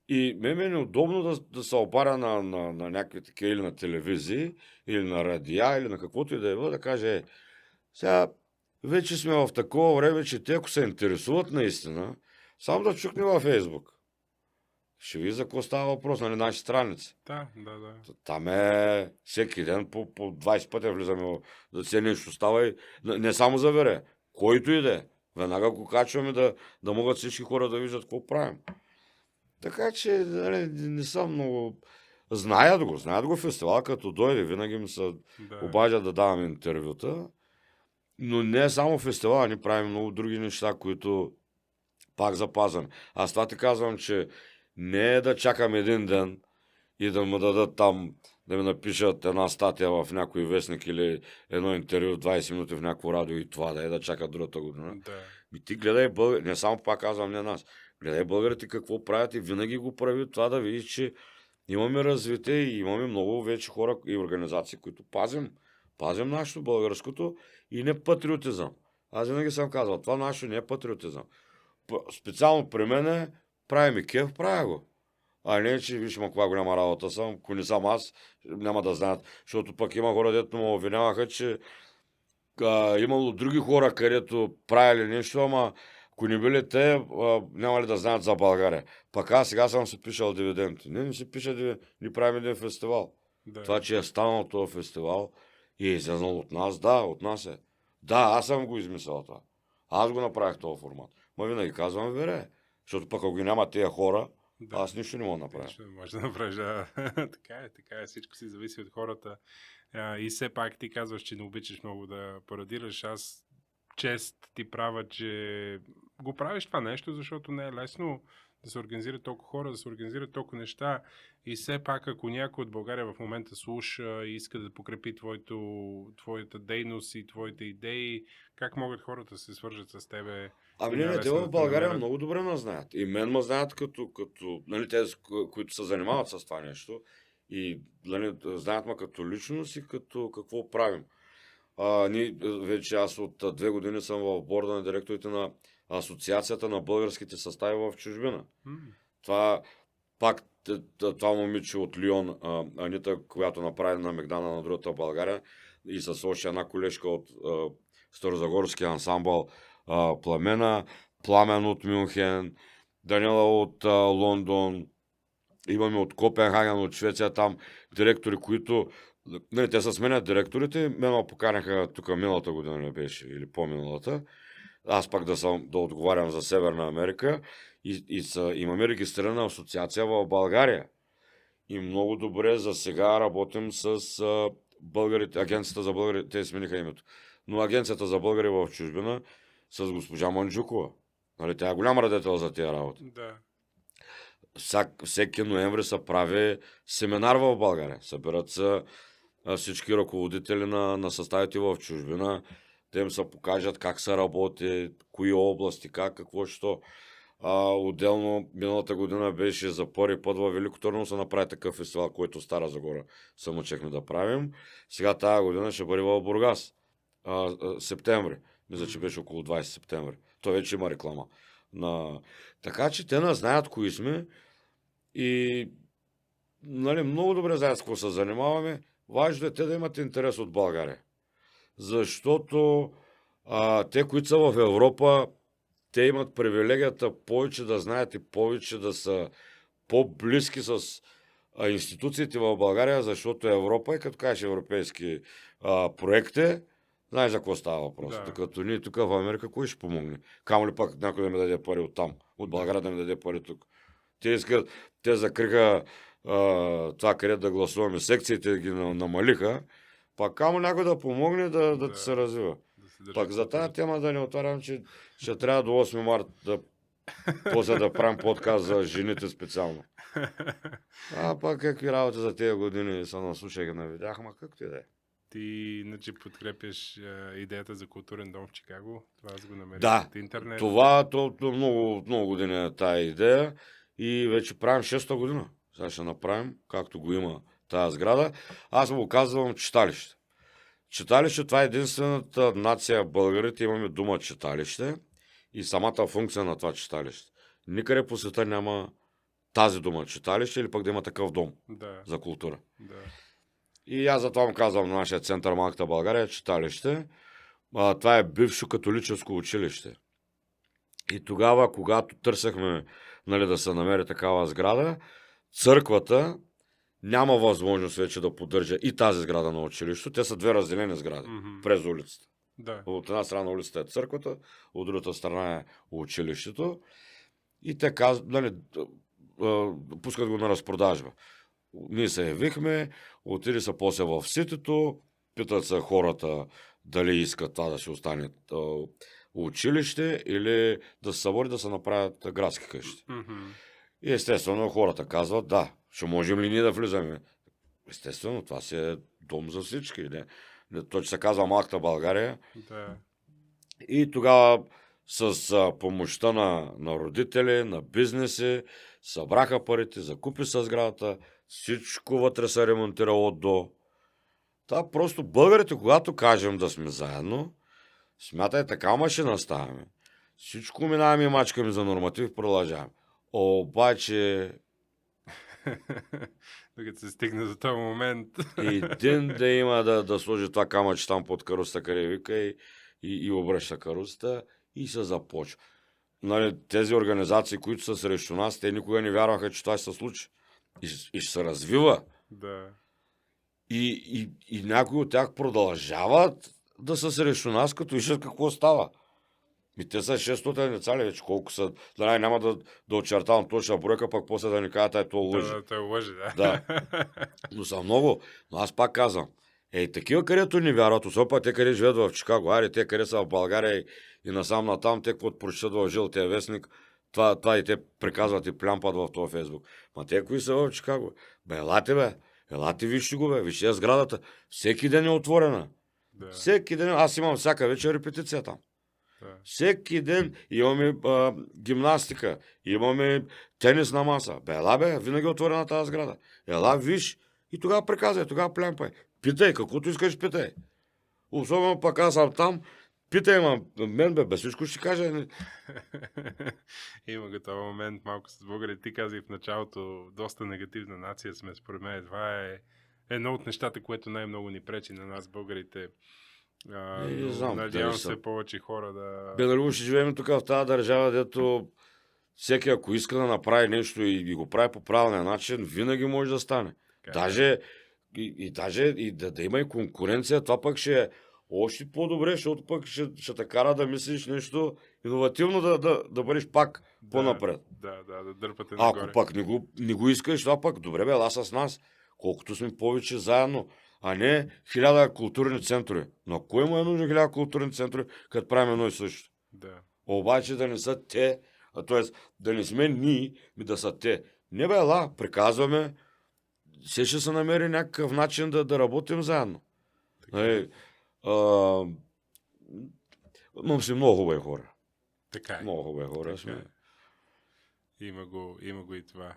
И мен е неудобно да се обаря на някакви такива или на телевизии, или на радиа, или на каквото и да е, да каже, сега вече сме в такова време, че те, ако се интересуват наистина, само да чукне във Фейсбук. Ще ви за какво става въпрос, нали, наши страници. Да. Там е всеки ден по 20 пъти влизаме, да се нещо става и не само за вере, който и да е. Веднага го качваме да могат всички хора да виждат какво правим. Така че нали, не съм много... Знаят го фестивал, като дойде, винаги ми се обаждат да давам интервюта. Но не само фестивал, ние правим много други неща, които пак запазваме. Аз това ти казвам, че не е да чакам един ден и да му дадат там, да ми напишат една статия в някой вестник или едно интервю 20 минути в някакво радио и това да е да чака другата година. Да. Ти гледай българи, не само пак казвам не нас, гледай българите какво правят и винаги го прави това да видиш, че имаме развитие и имаме много вече хора и организации, които пазим нашето българското и не патриотизъм. Аз винаги съм казал, това нашето не е патриотизъм. Специално при мен прави ми кеф, правя го. А не, че виж, каква голяма работа съм, ако не съм аз, няма да знаят. Защото пък има хора, дето ме обвиняваха, че имало други хора, където правили нещо, ама ако не били те, няма ли да знаят за България. Пък аз сега съм си пишал дивиденти. Не си пиша дивиденти, ни правим един фестивал. Да. Това, че е станал този фестивал и е излезнал от нас, да, от нас е. Да, аз съм го измислял това. Аз го направих този формат. Ма винаги казвам, вере. Защото пък ако ги няма тия хора, аз нищо не мога да направя. Нищо не може да направиш. Така е. Всичко си зависи от хората. И все пак ти казваш, че не обичаш много да парадираш. Аз чест ти правя, че го правиш това нещо, защото не е лесно да се организират толкова хора, да се организират толкова неща. И все пак, ако някой от България в момента слуша и иска да покрепи твоята дейност и твоите идеи, как могат хората да се свържат с тебе? Не, те в България много добре ме знаят. И мен ме знаят като нали, тези, които се занимават с това нещо. И нали, знаят ме като личност и като какво правим. Вече аз от 2 години съм в борда на директорите на Асоциацията на българските състави в чужбина. Това пак това момиче от Лион, Анита, която направи на Мегдана на другата България и с още една колежка от Старозагорския ансамбъл Пламена, Пламен от Мюнхен, Даниела от Лондон, имаме от Копенхаген, от Швеция, там директори, които нали, те се сменят директорите, мен поканяха тук миналата година не беше, или по-миналата, аз пак да отговарям за Северна Америка и имаме регистрирана асоциация в България. И много добре за сега работим с българите, агенцията за българи, те смениха името, но агенцията за българи в чужбина с госпожа Манджукова. Нали, тя е голям радетел за тия работи. Да. Всеки ноември се прави семинар в България. Събират се всички ръководители на съставите в чужбина, да им се покажат как се работи, кои области, какво, що. Отделно, миналата година беше за първи път във Велико Търново се направи такъв фестивал, който Стара Загора се мъчехме да правим. Сега тази година ще бъде в Бургас. Септември. Мисля, че беше около 20 септември. То вече има реклама. Така че те не знаят кои сме и нали, много добре знаят с какво се занимаваме. Важно е те да имат интерес от България. Защото те, които са в Европа, те имат привилегията повече да знаят и повече да са по-близки с институциите в България, защото Европа е, като кажеш европейски проекти, знаеш за какво става въпрос. Да. Като ние тук в Америка, кой ще помогне? Камо ли пак някой да ми даде пари от там, от България да ми даде пари тук? Те закриха това, където да гласуваме секциите, ги намалиха, Пак камо някой да помогне да Да. ти се развива. Да се държи Пак за тази културата. тема да не отварям, че ще трябва до 8 март после да правим подкаст за жените специално. Пак какви работи за тези години се наслушах и навидях, ама както и да е. Ти иначе подкрепяш идеята за културен дом в Чикаго. Това аз го намерих Да, от интернет. това много, много години е тая идея и вече правим 6-та година. Сега ще направим, както го има тази сграда. Аз му казвам читалище. Читалище, това е единствената нация българите, имаме дума читалище и самата функция на това читалище. Никъде по света няма тази дума читалище или пък да има такъв дом Да, за култура. да. И аз затова му казвам на нашия център Малката България читалище. Това е бившо католическо училище. И тогава, когато търсехме да се намери такава сграда, църквата няма възможност вече да поддържа и тази сграда на училището. Те са две разделени сгради през улицата. Да. От една страна на улицата е църквата, от другата страна е училището. И те казват, пускат го на разпродажба. Ние се явихме, отиде са после в ситито, питат се хората дали искат това да си остане училище или да се събори да се направят градски къщи. И естествено хората казват, да, ще можем ли ние да влизаме? Естествено, това си е дом за всички. То, че се казва Малката България. Да. И тогава с помощта на родители, на бизнеси, събраха парите, закупи се сградата, всичко вътре се ремонтирало от до. Та просто българите, когато кажем да сме заедно, смятай така машина ставаме. Всичко минаваме и мачкаме за норматив, продължаваме. Обаче Докато се стигне за този момент. един да има да сложи това камъче там под каруцата, къде вика и обръща каруцата и се започва. Тези организации, които са срещу нас, те никога не вярваха, че това ще се случи. И ще се развива. Да. И някои от тях продължават да са срещу нас, като виждат какво става. И те са 600 деца ли вече, колко са. Няма да очертавам точна бройка, пък после да ни кажат, то лъжи. Да, той лъжи, да. Да. Но са много. Но аз пак казвам, такива, където ни вярват, особено те, къде живеят в Чикаго, те, къде са в България и насам натам, те, какво прочитат в жълтия вестник, това и те приказват и плямпат в този Фейсбук. Ма те, кои са в Чикаго? Елате, вижте го, вижте сградата. Всеки ден е отворена. Да. Всеки ден, аз имам всяка вечер репетиция там. Да. Всеки ден имаме гимнастика, имаме тенисна маса. Винаги е отворена тази сграда. Ела, виж и тогава приказвай, тогава плямпай. Питай, каквото искаш, питай. Особено пък аз съм там, питай, мен без всичко ще кажа. Има го този момент малко с българите. Ти каза и в началото, доста негативна нация сме, според мен. Това е едно от нещата, което най-много ни пречи на нас, българите. Надявам се повече хора да... Нали ще живеем тук в тази държава, дето всеки, ако иска да направи нещо и го прави по правилния начин, винаги може да стане. Даже да има и конкуренция, това пък ще е още по-добре, защото пък ще те кара да мислиш нещо иновативно, да бъдеш пак по-напред. Да дърпате нагоре. Ако пък не го искаш, това пък добре бе, ела с нас, колкото сме повече заедно, а не 1000 културни центрове. Но кой му е нужно 1000 културни центрове, като правим едно и също? Да. Обаче да не са те, т.е. да не сме ние, да са те. Не бе, ела, приказваме, ще се намери някакъв начин да работим заедно. Имам си много хубави хора. Така е. Много хубави хора сме. Има го и това.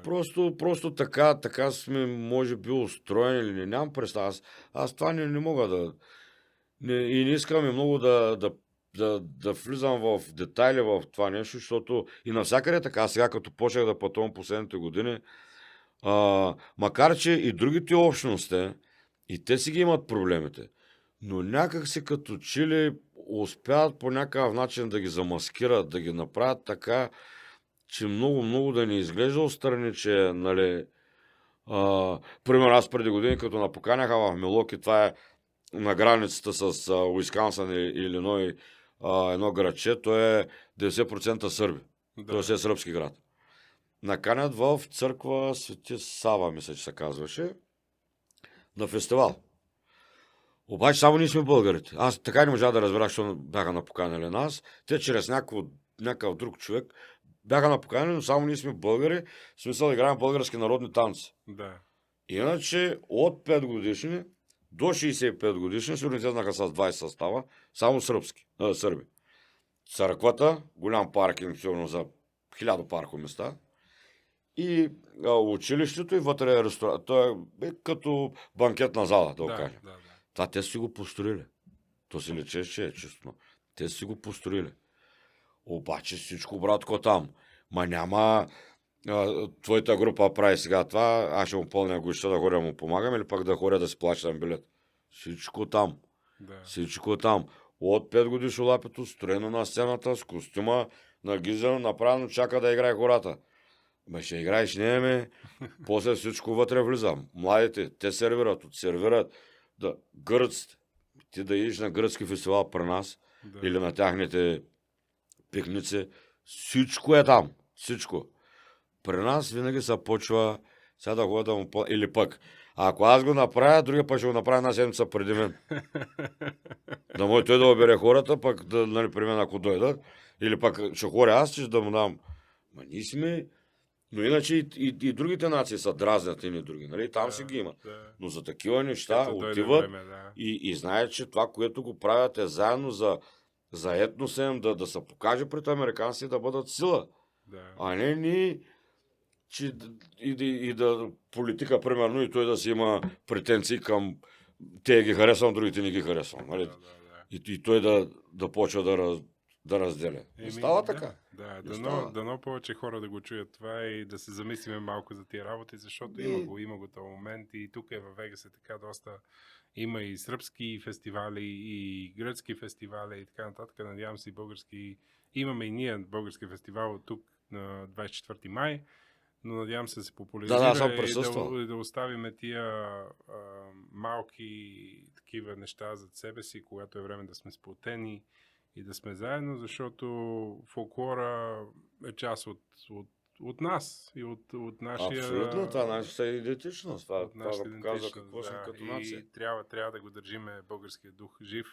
Просто така сме, може би, устроени или нямам представа. Аз това не мога и не искам много да влизам в детайли в това нещо, защото и навсякъде така, сега като почнах да пътувам последните години, макар че и другите общности, и те си ги имат проблемите, но някак си като чили успяват по някакъв начин да ги замаскират, да ги направят така, че много да не изглежда отстрани, че, пример, аз преди години, като напоканяха в Милоки, това е на границата с Уисконсин и Илиной, едно градче, то е 90% сърби. Да. То е сръбски град. Наканят в църква Свети Сава, мисля, че се казваше, на фестивал. Обаче само ние сме българите. Аз така не можа да разбера, защо бяха напоканили нас. Те чрез някакъв друг човек бяха напоканили, но само ние сме българи, в смисъл играем български народни танци. Да. Иначе от 5 годишни до 65 годишни се излезнаха с 20 състава, само сърби. Църквата, голям паркинг, сигурно за 1000 паркоместа. И училището и вътре е ресторант. То е като банкетна зала, да го кажем. Да. Това те си го построили. То си лече, че е чисто. Те си го построили. Обаче всичко, братко, там. Ма няма твоята група прави сега това, аз ще му пълня гоща да ходя му помагам или пък да ходя да си плащам билет. Всичко там. Да. Всичко там. От 5 годишно лапето, строено на сцената, с костюма, нагизано, направено, чака да играе хората. Ме ще играеш, не ме. После всичко вътре влиза. Младите, те сервират, да, гръците. Ти да идиш на гръцки фестивал при нас, Да. или на тяхните пикници, всичко е там. Всичко. При нас винаги се почва сега да ходя да му или пък. Ако аз го направя, другия път ще го направя една седмица преди мен. Да може той да обере хората, пък да, нали, при мен ако дойдат, или пък ще ходя аз, ще да му дам. Ма ние сме. Но иначе и другите нации са дразнят и други, нали? Там си ги има. Да. Но за такива неща Като дойде отиват време, да. и знаят, че това, което го правят е заедно за етноса им, да се покаже пред американците да бъдат сила. Да. А не ние, че да политика, примерно, и той да си има претенции към те ги харесвам, другите не ги харесвам. Нали? Да. И той да почва да разделя. Не става така. Да, Не става. дано повече хора да го чуят това и да се замислиме малко за тия работи, защото има го този момент и тук във Вегас е така доста. Има и сръбски фестивали, и гръцки фестивали и така нататък. Надявам се и български. Имаме и ние български фестивал тук на 24 май, но надявам се да се популяризира Да, съм и присъствал. да оставиме тия малки такива неща зад себе си, когато е време да сме сплотени и да сме заедно, защото фолклора е част от нас и от нашия... Абсолютно, това е нашата идентичност. Това от нашата да показва идентичност, какво сме като нация. И трябва да го държиме българския дух жив.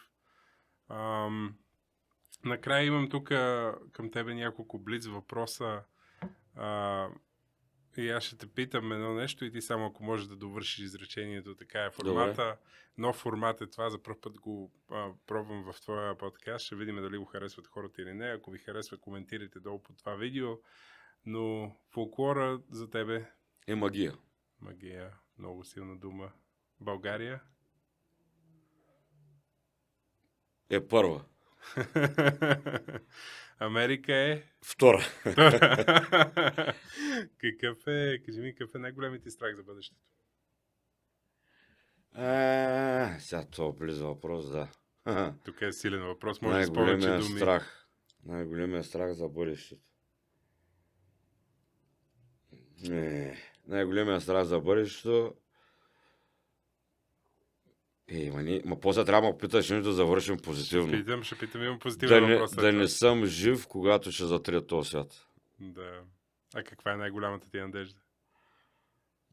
Накрая имам тук към тебе няколко блиц въпроса. И аз ще те питам едно нещо и ти само ако можеш да довършиш изречението. Така е формата. Нов формат е това. За първ път го пробвам в твоя подкаст. Ще видим дали го харесват хората или не. Ако ви харесва, коментирайте долу по това видео. Но фолклора за тебе? Е магия. Магия. Много силна дума. България? Е първа. Америка е? Втора. Кажи ми, какъв е най-големият ти страх за бъдещето? Сега това близо въпрос, да. Тук е силен въпрос, може да повече думи. Най-големият страх за бъдещето. Най-големият страх за бъдещето. Ма после трябва да ме питаш да завършим позитивно. Ще питам, имам позитивен въпрос. Да не съм жив, когато ще затрия този свят. Да. А каква е най-голямата ти надежда?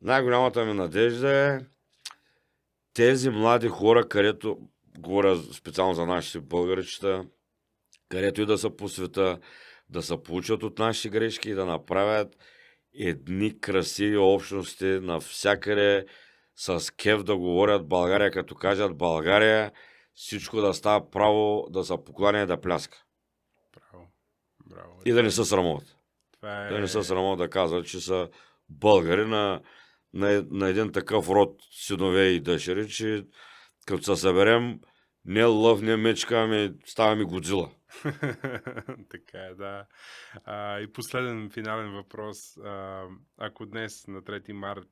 Най-голямата ми надежда е тези млади хора, където, говоря специално за нашите българичета, където и да са по света, да се получат от нашите грешки и да направят едни красиви общности навсякъде, с кеф да говорят България, като кажат България, всичко да става право, да се покланя и да пляска. Браво. И да не се срамуват. Да не се срамуват да казват, че са българи на един такъв род синове и дъщери, че като се съберем, не лъв, не мечка, ами ставаме Годзила. Така е, да. И последен финален въпрос. Ако днес на 3 март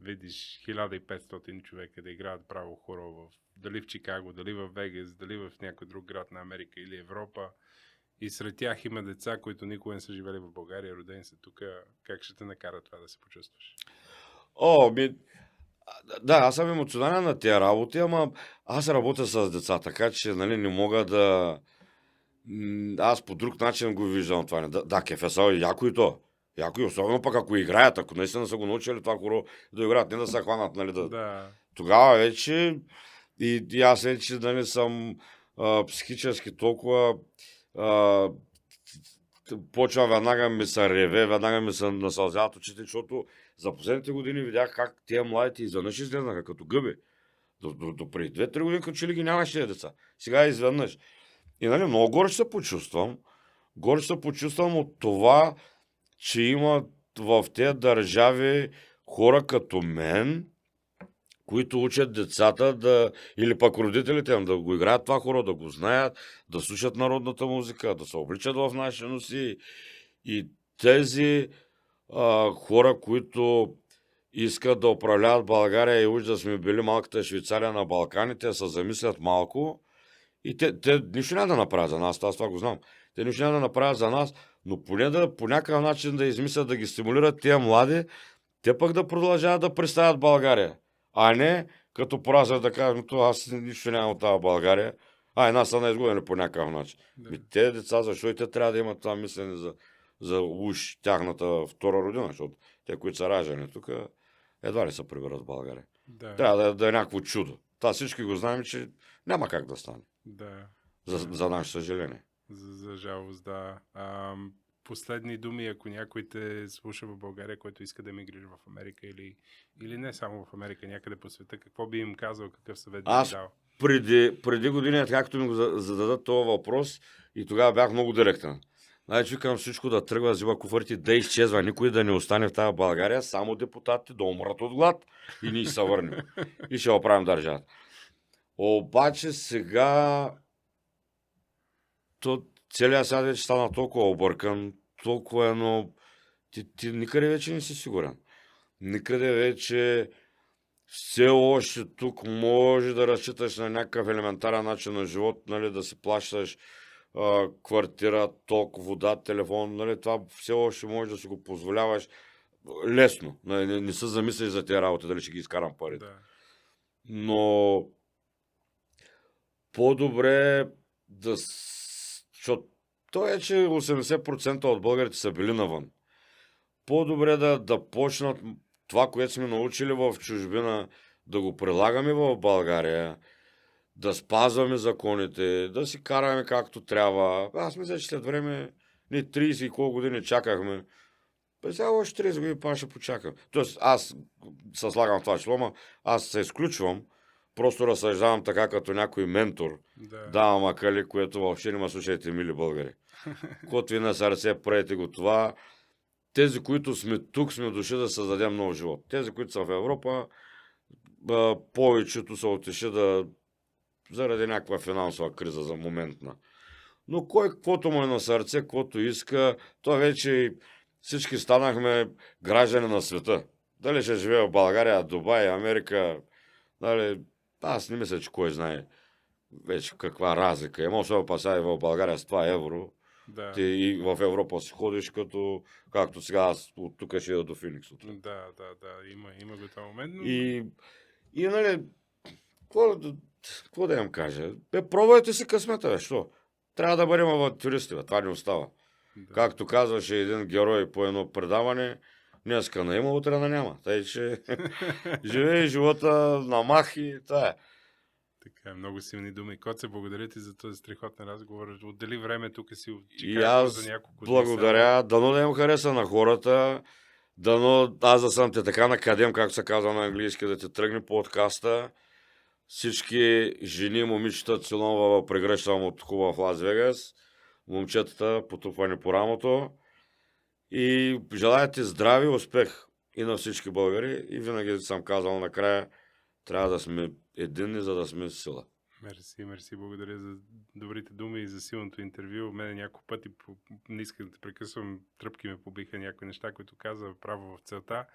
видиш 1500 човека да играят право хоро дали в Чикаго, дали в Вегас, дали в някой друг град на Америка или Европа, и сред тях има деца, които никога не са живели в България, родени са тук, как ще те накара това да се почувстваш? Да, аз съм емоционален на тези работи, ама аз работя с деца, така че нали, не мога да... Аз по друг начин го виждам това. Да, кефе са яко и то. Яко и особено пък ако играят, ако наистина са го научили това хоро да играят, не да се хванат, нали да... Да. Тогава вече И аз вече нали, съм психически толкова а, почва веднага ми се реве, веднага ми се насълзяват очите, защото за последните години видях как тези младите изведнъж излезнаха като гъби. До преди 2-3 години като че ли ги нямаше тези деца. Сега изведнъж. И нали, много горе ще се почувствам. Горе ще се почувствам от това, че има в тези държави хора като мен, които учат децата да, или пък родителите им да го играят това хора, да го знаят, да слушат народната музика, да се обличат в наши носи. И тези хора, които искат да управляват България и уж да сме били малката Швейцария на Балканите, се замислят малко и те нищо няма да направят за нас, аз това го знам. Те нищо няма да направят за нас, но поне да по някакъв начин да измислят, да ги стимулират тия млади, те пък да продължават да представят България. А не като поразят да кажат, аз нищо няма от тази България, една са изгодени по някакъв начин. Да. Те деца, защо и те трябва да имат това мислене за уж тяхната втора родина, защото те, които са раждани тук, едва ли се приберат в България. Да. Трябва да е някакво чудо. Това всички го знаем, че няма как да стане. Да. За наше съжаление. За жалост, да. Последни думи, ако някой те слуша в България, който иска да емигрира в Америка или не само в Америка, някъде по света, какво би им казал, какъв съвет би им дал? Преди години, както ми го зададат този въпрос, и тогава бях много директен. Значи викам всичко да тръгва, взима куфарите, да изчезва, никой да не остане в тази България, само депутатите да умрат от глад и ние се върнем. И ще оправим държавата. Обаче сега целият свят вече стана толкова объркан, толкова едно... Ти никъде вече не си сигурен. Никъде вече все още тук може да разчиташ на някакъв елементарен начин на живот, нали, да си плащаш квартира, ток, вода, телефон, нали, това все още можеш да си го позволяваш лесно. Не се замислиш за тези работи, дали ще ги изкарам парите. Да. Но по-добре да... Защото то е, че 80% от българите са били навън. По-добре да почнат това, което сме научили в чужбина, да го прилагаме в България, да спазваме законите, да си караме както трябва. Аз мисля, че след време, 30 и колко години чакахме. Сега още 30 години па ще почакам. Тоест, аз се слагам в това число, аз се изключвам, просто разсъждавам така като някой ментор. Да. Давам акали, което въобще не ма слушайте, мили българи. Кото ви на сърце, правете го това. Тези, които сме тук, сме дошли да създадем нов живот. Тези, които са в Европа, повечето са отишли заради някаква финансова криза за моментна. Но кой каквото му е на сърце, каквото иска, то вече всички станахме граждани на света. Дали ще живее в България, Дубай, Америка, дали... Аз не мисля, че кой знае вече каква разлика има. Особено па и в България с 2 евро. Да. Ти и в Европа си ходиш както сега аз от тук ще до Феникс. Да. Има го този момент. Но... И нали, какво да им кажа? Пробвайте си късмета, бе, що? Трябва да бъдем авантюристи, бе, това не остава. Да. Както казваше един герой по едно предаване, днеска на има, утре на няма. Тъй, че живее живота на мах и тая. Така, много силни думи. Коце, благодаря ти за този страхотен разговор. Отдели време тук си в И Чикаго аз за няколко дни. благодаря. Дано да им хареса на хората. Дано аз да съм те така накадем, както се казва на английски, да те тръгне подкаста. Всички жени, момичета, целунва прегръщам от хубав Лас Вегас. Момчетата, потупвани по рамото. И желая ти здрави, успех и на всички българи. И винаги съм казал накрая, трябва да сме единни, за да сме сила. Мерси, благодаря за добрите думи и за силното интервю. Мене няколко пъти не исках да те прекъсвам, тръпки ме побиха някои неща, които каза право в целта.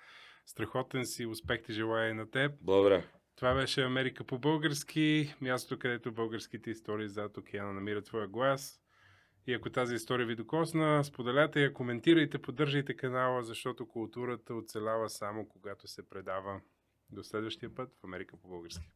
Страхотен си, успех ти желая и на теб. Благодаря. Това беше Америка по български, място, където българските истории зад океана намират своя глас. И ако тази история ви докосна, споделяте я, коментирайте, поддържайте канала, защото културата оцелява само когато се предава. До следващия път в Америка по български.